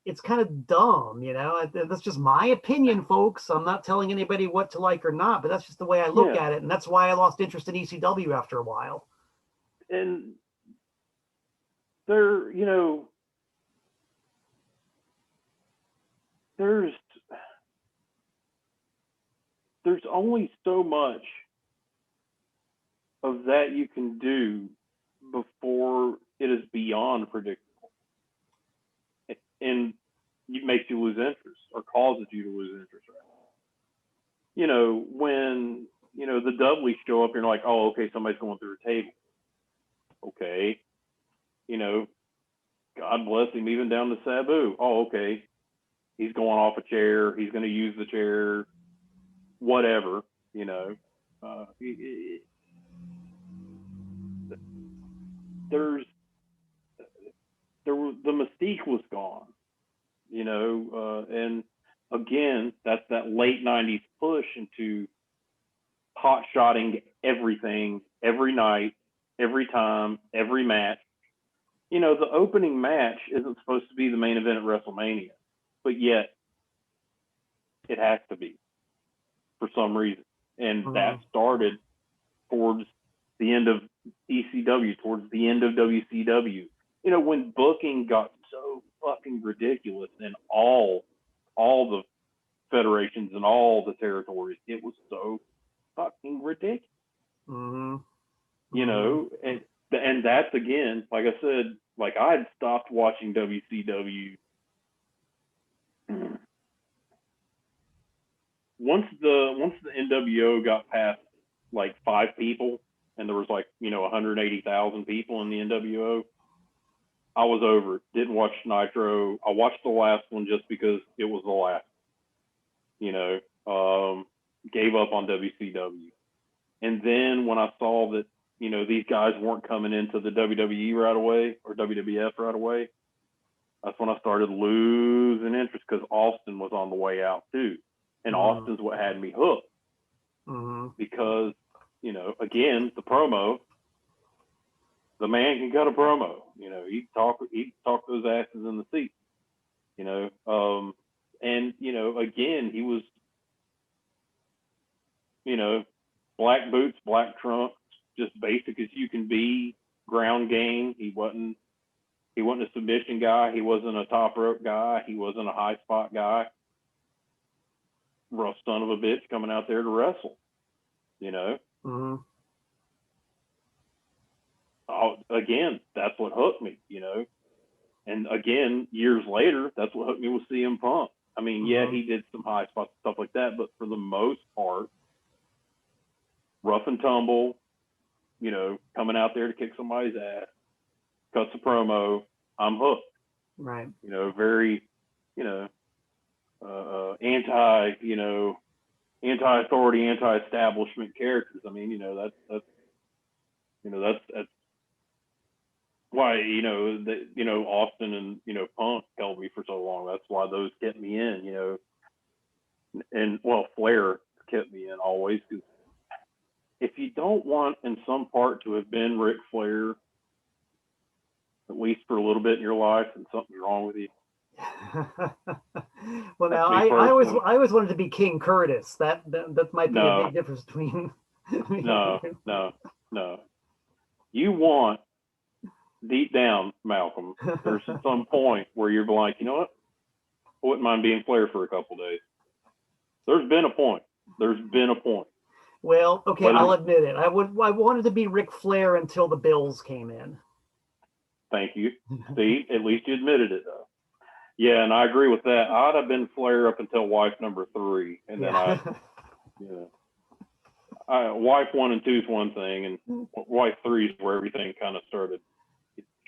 it's kind of dumb, you know. That's just my opinion, folks. I'm not telling anybody what to like or not, but that's just the way I look yeah. at it, and that's why I lost interest in ECW after a while. And there, you know, there's only so much of that you can do before it is beyond predictable, and it makes you lose interest or causes you to lose interest. Right? You know, when you know the Dudleys show up, you're like, oh, okay, somebody's going through a table. Okay, you know, God bless him, even down to Sabu. Oh, okay, he's going off a chair. He's going to use the chair. Whatever, you know. There's the mystique was gone, you know, and again, that's that late '90s push into hot shotting everything, every night, every time, every match. You know, the opening match isn't supposed to be the main event at WrestleMania, but yet it has to be for some reason, and that started towards the end of ECW, towards the end of WCW. You know, when booking got so fucking ridiculous in all the federations and all the territories, it was so fucking ridiculous. Mm-hmm. You know, and that's, again, like I said, like I had stopped watching WCW once the NWO got past like 5 people, and there was like, you know, 180,000 people in the NWO. I was over it. Didn't watch Nitro. I watched the last one just because it was the last. You know, gave up on WCW. And then when I saw that, you know, these guys weren't coming into the WWE right away, or WWF right away, that's when I started losing interest, because Austin was on the way out too. And Austin's what had me hooked. Because, you know, again, the promo, the man can cut a promo. You know, he talk those asses in the seat. You know, and you know, again, he was, you know, black boots, black trunks, just basic as you can be. Ground game. He wasn't a submission guy. He wasn't a top rope guy. He wasn't a high spot guy. Rough son of a bitch coming out there to wrestle. You know. Again, that's what hooked me, you know. And again, years later, that's what hooked me with CM Punk. I mean, yeah, he did some high spots, stuff like that, but for the most part, rough and tumble, you know, coming out there to kick somebody's ass, cuts a promo, I'm hooked. Right. You know, very, you know, anti-authority, anti-establishment characters. I mean, you know, that's why, you know, that, you know, Austin and, you know, Punk held me for so long. That's why those kept me in, you know. And well, Flair kept me in always, because if you don't want in some part to have been Ric Flair, at least for a little bit in your life, and something's wrong with you. Well, now I always wanted to be King Curtis. That might be a big difference between. No. You want, deep down, Malcolm, there's some point where you're like, you know what? I wouldn't mind being Flair for a couple days. There's been a point. Well, okay, I'll admit it. I wanted to be Ric Flair until the Bills came in. Thank you. See, at least you admitted it, though. Yeah, and I agree with that. I'd have been Flair up until wife number 3, and then wife 1 and 2 is one thing, and wife 3 is where everything kind of started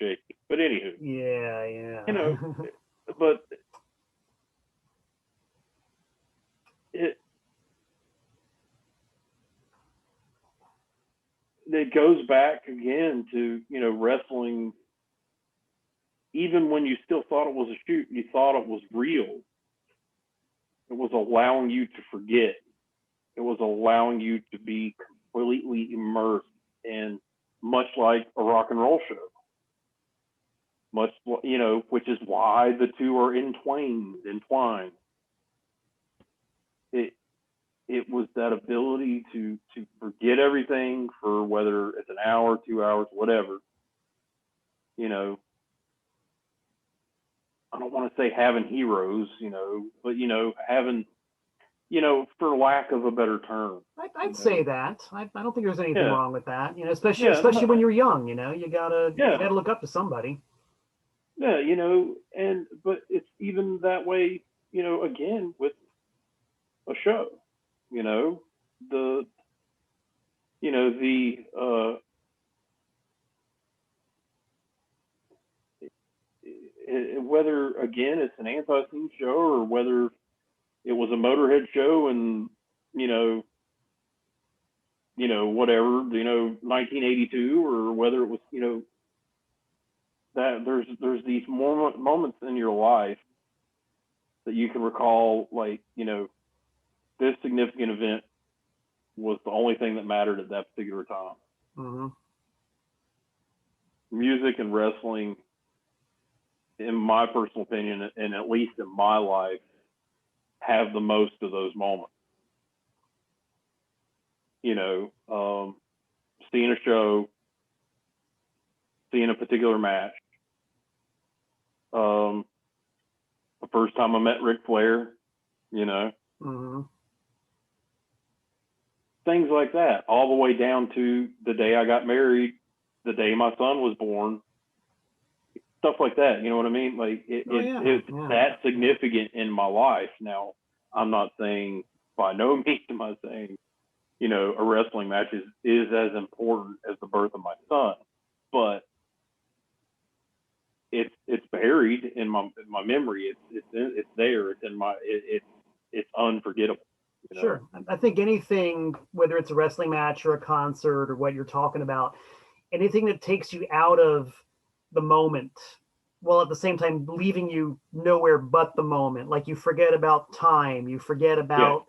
shaking. But anywho, yeah. you know, but it goes back again to, you know, wrestling. Even when you still thought it was a shoot, you thought it was real. It was allowing you to forget. It was allowing you to be completely immersed in, much like a rock and roll show. Much, you know, which is why the two are entwined. It was that ability to forget everything for whether it's an hour, 2 hours, whatever. You know, I don't want to say having heroes, you know, but, you know, having, you know, for lack of a better term. I'd say that. I don't think there's anything wrong with that. You know, especially when you're young. You know, you gotta look up to somebody. Yeah, you know, but it's even that way, you know, again with a show. You know, whether again it's an ANTiSEEN show or whether it was a Motorhead show and whatever, 1982, or whether it was, that there's these moments in your life that you can recall, like, this significant event was the only thing that mattered at that particular time. Mm-hmm. Music and wrestling, in my personal opinion, and at least in my life, have the most of those moments. Seeing a show, seeing a particular match. The first time I met Ric Flair, Mm-hmm. things like that, all the way down to the day I got married, the day my son was born, stuff like that. You know what I mean? Like it's that significant in my life. Now, I'm not saying, by no means am I saying, a wrestling match is as important as the birth of my son, but it's buried in my memory. It's there. It's in my it's unforgettable. Sure. I think anything, whether it's a wrestling match or a concert or what you're talking about, anything that takes you out of the moment, while at the same time leaving you nowhere but the moment. Like, you forget about time, you forget about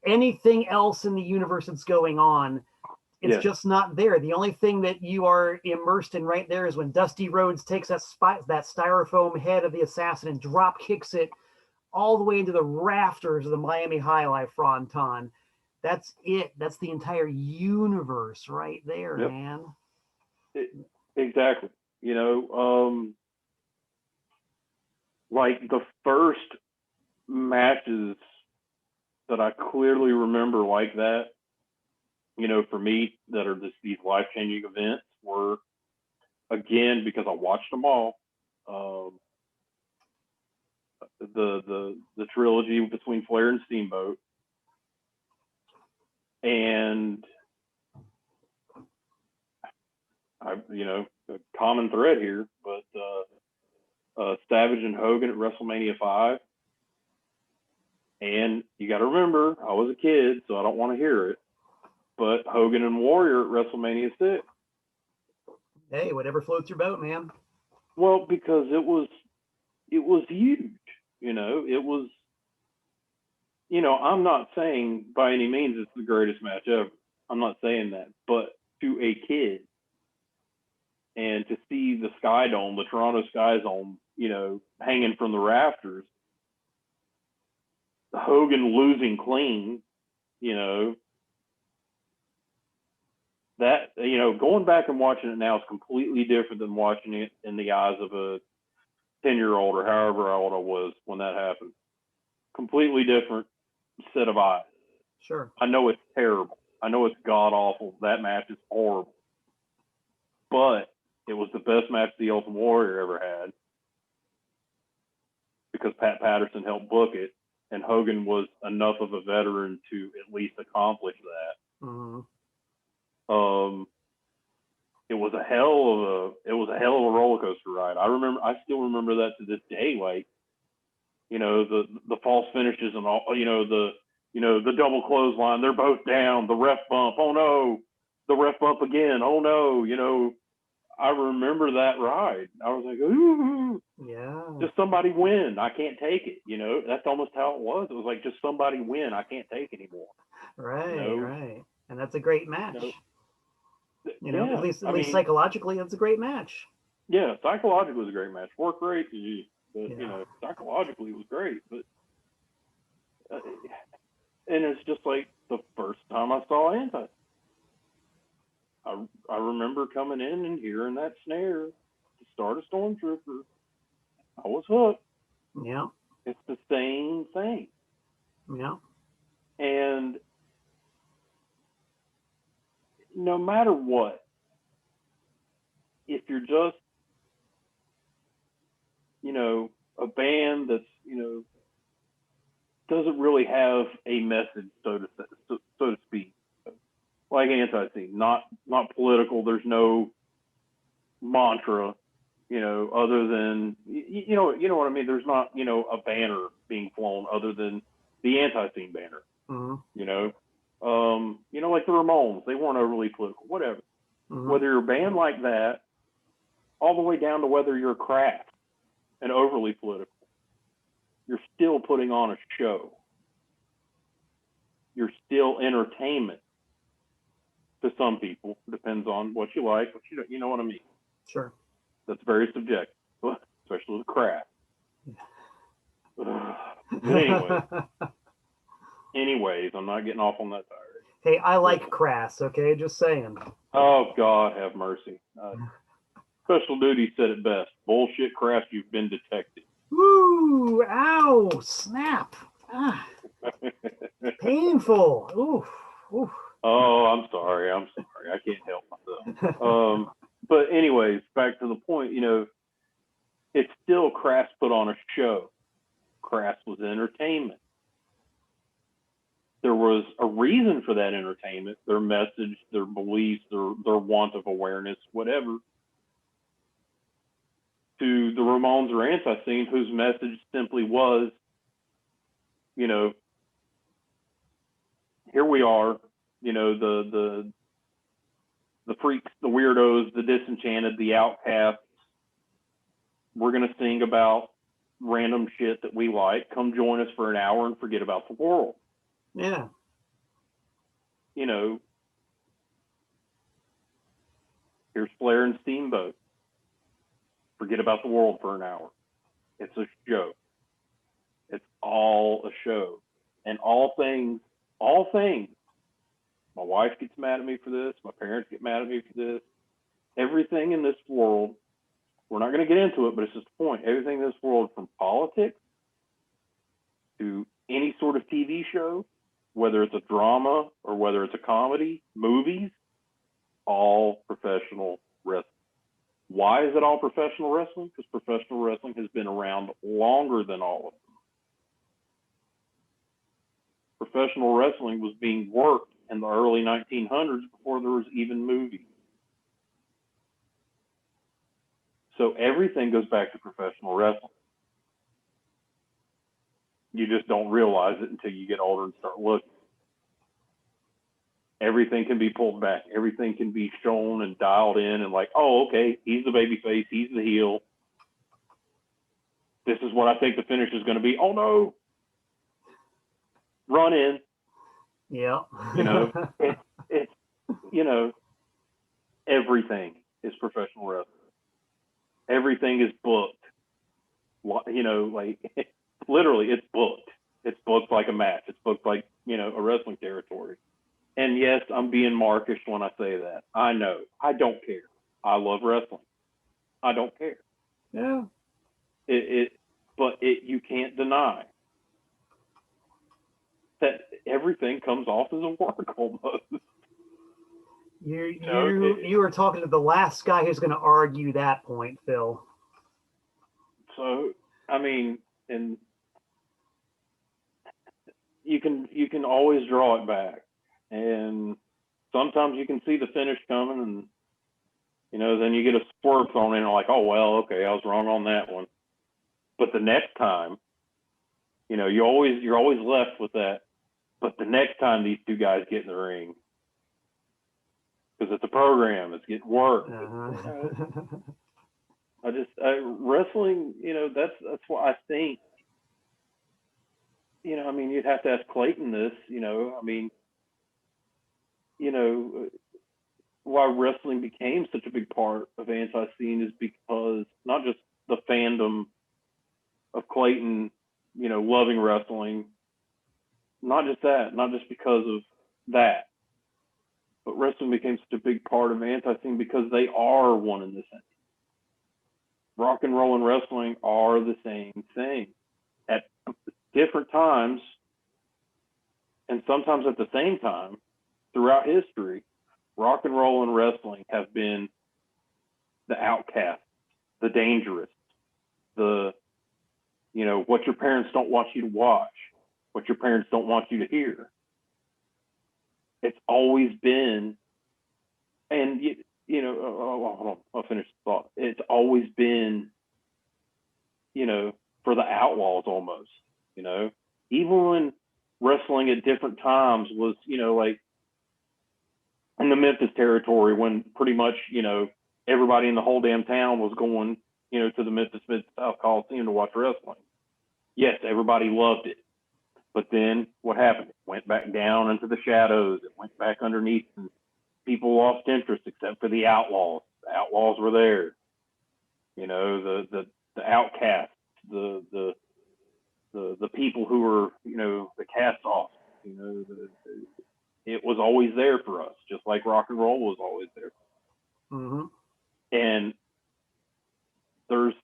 anything else in the universe that's going on. It's just not there. The only thing that you are immersed in right there is when Dusty Rhodes takes that styrofoam head of the assassin and drop kicks it all the way into the rafters of the Miami High Life fronton. That's it. That's the entire universe right there, man. Exactly. Like the first matches that I clearly remember like that, for me, that are just these life-changing events, were, again, because I watched them all, the trilogy between Flair and Steamboat, and a common thread here, but Savage and Hogan at WrestleMania 5. And you got to remember, I was a kid, so I don't want to hear it, but Hogan and Warrior at WrestleMania 6. Hey, whatever floats your boat, man. Well, because it was huge. It was, I'm not saying by any means it's the greatest match ever. I'm not saying that. But to a kid, and to see the Sky Dome, the Toronto Sky Dome, hanging from the rafters, Hogan losing clean, that, going back and watching it now is completely different than watching it in the eyes of a 10-year-old or however old I was when that happened. Completely different set of eyes. Sure. I know it's terrible. I know it's god awful. That match is horrible. But it was the best match the Ultimate Warrior ever had. because Pat Patterson helped book it, and Hogan was enough of a veteran to at least accomplish that. Mm-hmm. It was a hell of a roller coaster ride. I still remember that to this day. Like, you know, the false finishes and all, you know, the double clothesline, they're both down, the ref bump, oh no, the ref bump again, oh no, you know, I remember that ride. I was like, ooh, yeah, just somebody win. I can't take it. You know, that's almost how it was. It was like, just somebody win. I can't take anymore. right, you know? right, and that's a great match. You know, yeah, at least psychologically, it's a great match. Yeah, psychologically it was a great match. Work rate, but Yeah. you know, psychologically it was great. But and it's just like the first time I saw Anti. I remember coming in and hearing that snare to start a Stormtrooper. I was hooked. Yeah. It's the same thing. Yeah. And no matter what, if you're just, you know, a band that's, you know, doesn't really have a message, so to speak, like ANTiSEEN, not political. There's no mantra, you know, other than you know what I mean. There's not, you know, a banner being flown other than the ANTiSEEN banner. Mm-hmm. You know, like the Ramones, they weren't overly political. Whatever. Mm-hmm. Whether you're a band like that, all the way down to whether you're craft and overly political, you're still putting on a show. You're still entertainment to some people. Depends on what you like, what you know what I mean. Sure. That's very subjective, especially with craft. But anyways, I'm not getting off on that tire. Hey, I like crass. Okay, just saying. Oh God, have mercy. Special Duty said it best. Bullshit craft, you've been detected. Woo! Ow! Snap! Ah, painful. Oof. Oof. Oh, I'm sorry. I can't help myself. But anyways, back to the point. You know, it's still Craft put on a show. Craft was entertainment. There was a reason for that entertainment, their message, their beliefs, their want of awareness, whatever. To the Ramones or ANTiSEEN, whose message simply was, you know, here we are, you know, the freaks, the weirdos, the disenchanted, the outcasts. We're going to sing about random shit that we like. Come join us for an hour and forget about the world. Yeah. You know, here's Flair and Steamboat. Forget about the world for an hour. It's a show. It's all a show. And all things, my wife gets mad at me for this. My parents get mad at me for this. Everything in this world, we're not going to get into it, but it's just the point. Everything in this world, from politics to any sort of TV show, whether it's a drama or whether it's a comedy, movies, all professional wrestling. Why is it all professional wrestling? Because professional wrestling has been around longer than all of them. Professional wrestling was being worked in the early 1900s before there was even movies. So everything goes back to professional wrestling. You just don't realize it until you get older and start looking. Everything can be pulled back. Everything can be shown and dialed in and like, oh, okay, he's the baby face, he's the heel. This is what I think the finish is going to be. Oh, no. Run in. Yeah. You know, it's, you know, everything is professional wrestling. Everything is booked. You know, like, literally, it's booked. It's booked like a match. It's booked like, you know, a wrestling territory. And yes, I'm being markish when I say that. I know. I don't care. I love wrestling. I don't care. Yeah. But you can't deny that everything comes off as a work almost. You were talking to the last guy who's going to argue that point, Phil. So, I mean, and you can always draw it back, and sometimes you can see the finish coming, and then you get a swerve thrown in, and like, oh well, okay, I was wrong on that one. But the next time, you're always left with that. But the next time these two guys get in the ring, because it's a program, it's getting work. Wrestling, that's why I think, you'd have to ask Clayton this, why wrestling became such a big part of ANTiSEEN is because not just the fandom of Clayton, loving wrestling, not just because of that, but wrestling became such a big part of ANTiSEEN because they are one and the same. Rock and roll and wrestling are the same thing at different times, and sometimes at the same time throughout history. Rock and roll and wrestling have been the outcasts, the dangerous, the what your parents don't want you to watch, what your parents don't want you to hear. It's always been, and hold on, I'll finish the thought. It's always been, for the outlaws almost, even when wrestling at different times was, like in the Memphis territory, when pretty much, everybody in the whole damn town was going, to the Memphis Mid-South Coliseum to watch wrestling. Yes, everybody loved it. But then what happened? It went back down into the shadows. It went back underneath, and people lost interest except for the outlaws. The outlaws were there. The outcasts, the people who were, the cast-offs. It was always there for us, just like rock and roll was always there. Mm-hmm. And there's,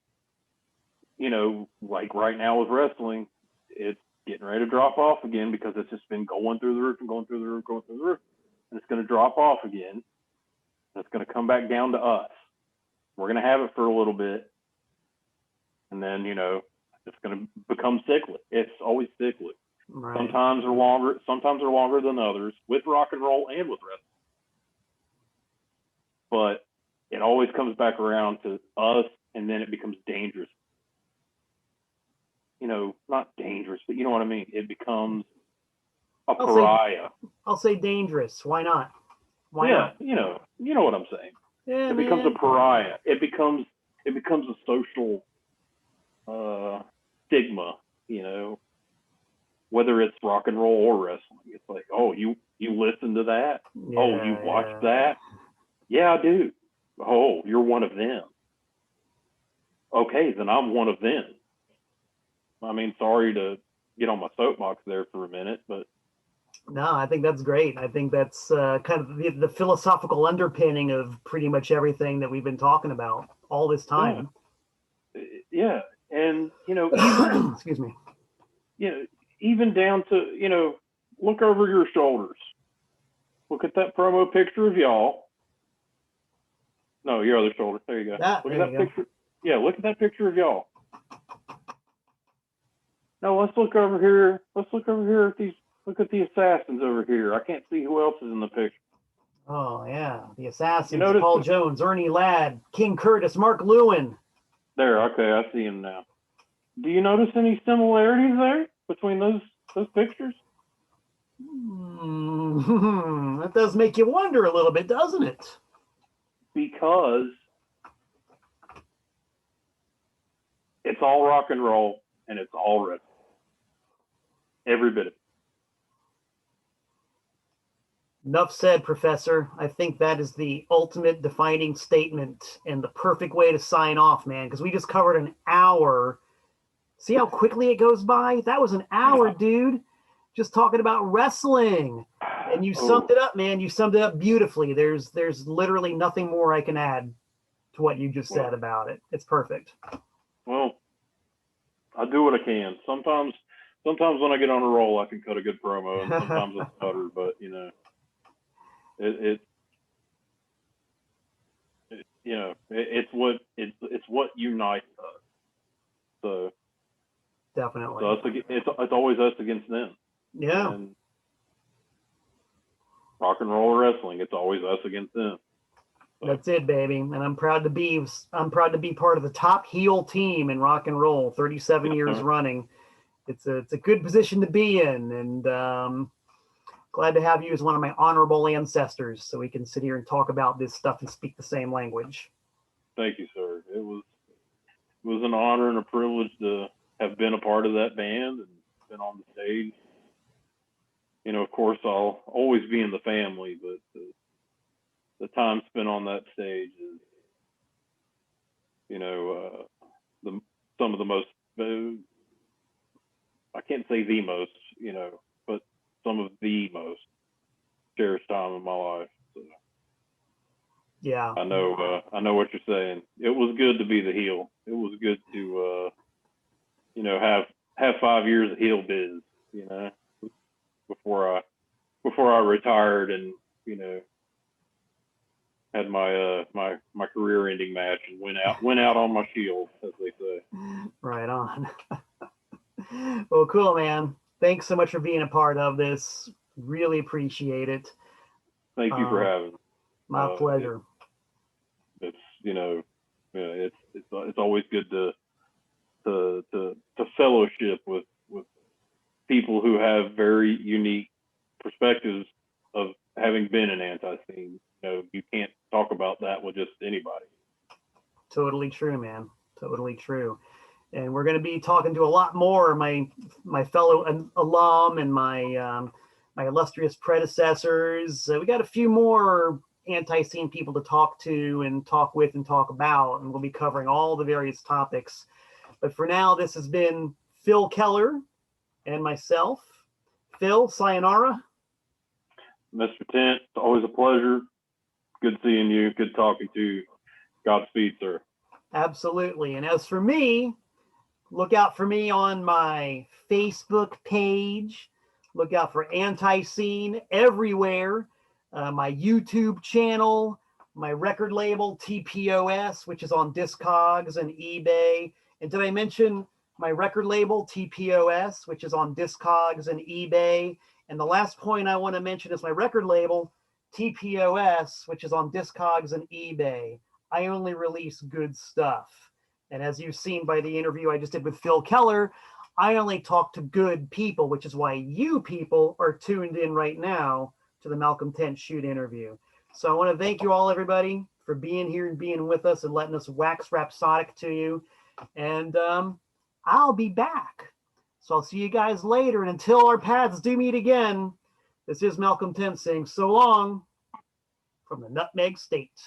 like right now with wrestling, it's getting ready to drop off again because it's just been going through the roof and going through the roof, going through the roof. And it's going to drop off again. It's going to come back down to us. We're going to have it for a little bit. And then, it's going to become cyclic. It's always cyclic. Right. Sometimes they're longer than others with rock and roll and with wrestling. But it always comes back around to us, and then it becomes dangerous. Not dangerous, but you know what I mean? It becomes a pariah. I'll say dangerous. Why not? Why yeah, not? you know what I'm saying. Yeah, it becomes a pariah. It becomes a social stigma, whether it's rock and roll or wrestling. It's like, oh, you listen to that? Yeah, oh, you watch that? Yeah, I do. Oh, you're one of them. Okay, then I'm one of them. I mean, sorry to get on my soapbox there for a minute, but no, I think that's great. I think that's kind of the philosophical underpinning of pretty much everything that we've been talking about all this time. Yeah. And, even, excuse me, even down to, look over your shoulders. Look at that promo picture of y'all. No, your other shoulder. There you go. Look at that picture. Yeah, look at that picture of y'all. Now let's look over here. Look at the assassins over here. I can't see who else is in the picture. Oh yeah, the assassins: Paul Jones, Ernie Ladd, King Curtis, Mark Lewin. There, okay, I see him now. Do you notice any similarities there between those pictures? That does make you wonder a little bit, doesn't it? Because it's all rock and roll and it's all wrestling. Every bit of it. Enough said, Professor. I think that is the ultimate defining statement and the perfect way to sign off, man, because we just covered an hour. See how quickly it goes by? That was an hour, dude, just talking about wrestling. And you summed it up, man. You summed it up beautifully. There's literally nothing more I can add to what you just said about it. It's perfect. Well, I do what I can. Sometimes when I get on a roll, I can cut a good promo, and sometimes it's better, but, it's what unites us. So Definitely. So it's always us against them. Yeah. And rock and roll wrestling, it's always us against them. So. That's it, baby. And I'm proud to be part of the top heel team in rock and roll, 37 years running. It's a good position to be in, and glad to have you as one of my honorable ancestors, so we can sit here and talk about this stuff and speak the same language. Thank you, sir. It was an honor and a privilege to have been a part of that band and been on the stage. You know, of course, I'll always be in the family, but the time spent on that stage is, you know, some of the most, I can't say the most, you know, but some of the most cherished time in my life. So, yeah. I know what you're saying. It was good to be the heel. It was good to, you know, have 5 years of heel biz, you know, before I retired and, you know, had my my career-ending match and went out on my shield, as they say. Right on. Well, cool, man. Thanks so much for being a part of this. Really appreciate it. Thank you for having me. My pleasure. It's, you know, it's always good to fellowship with people who have very unique perspectives of having been an ANTiSEEN. You know, you can't talk about that with just anybody. Totally true, man. Totally true. And we're going to be talking to a lot more of my fellow alum and my illustrious predecessors. We got a few more ANTiSEEN people to talk to and talk with and talk about, and we'll be covering all the various topics. But for now, this has been Phil Keller and myself. Phil, sayonara. Mr. Tent, it's always a pleasure. Good seeing you. Good talking to you. Godspeed, sir. Absolutely. And as for me, look out for me on my Facebook page. Look out for ANTiSEEN everywhere. My YouTube channel, my record label, TPOS, which is on Discogs and eBay. And did I mention my record label, TPOS, which is on Discogs and eBay? And the last point I want to mention is my record label, TPOS, which is on Discogs and eBay. I only release good stuff. And as you've seen by the interview I just did with Phil Keller, I only talk to good people, which is why you people are tuned in right now to the Malcolm Tent Shoot interview. So I want to thank you all, everybody, for being here and being with us and letting us wax rhapsodic to you. And I'll be back. So I'll see you guys later. And until our paths do meet again, this is Malcolm Tent saying so long from the Nutmeg State.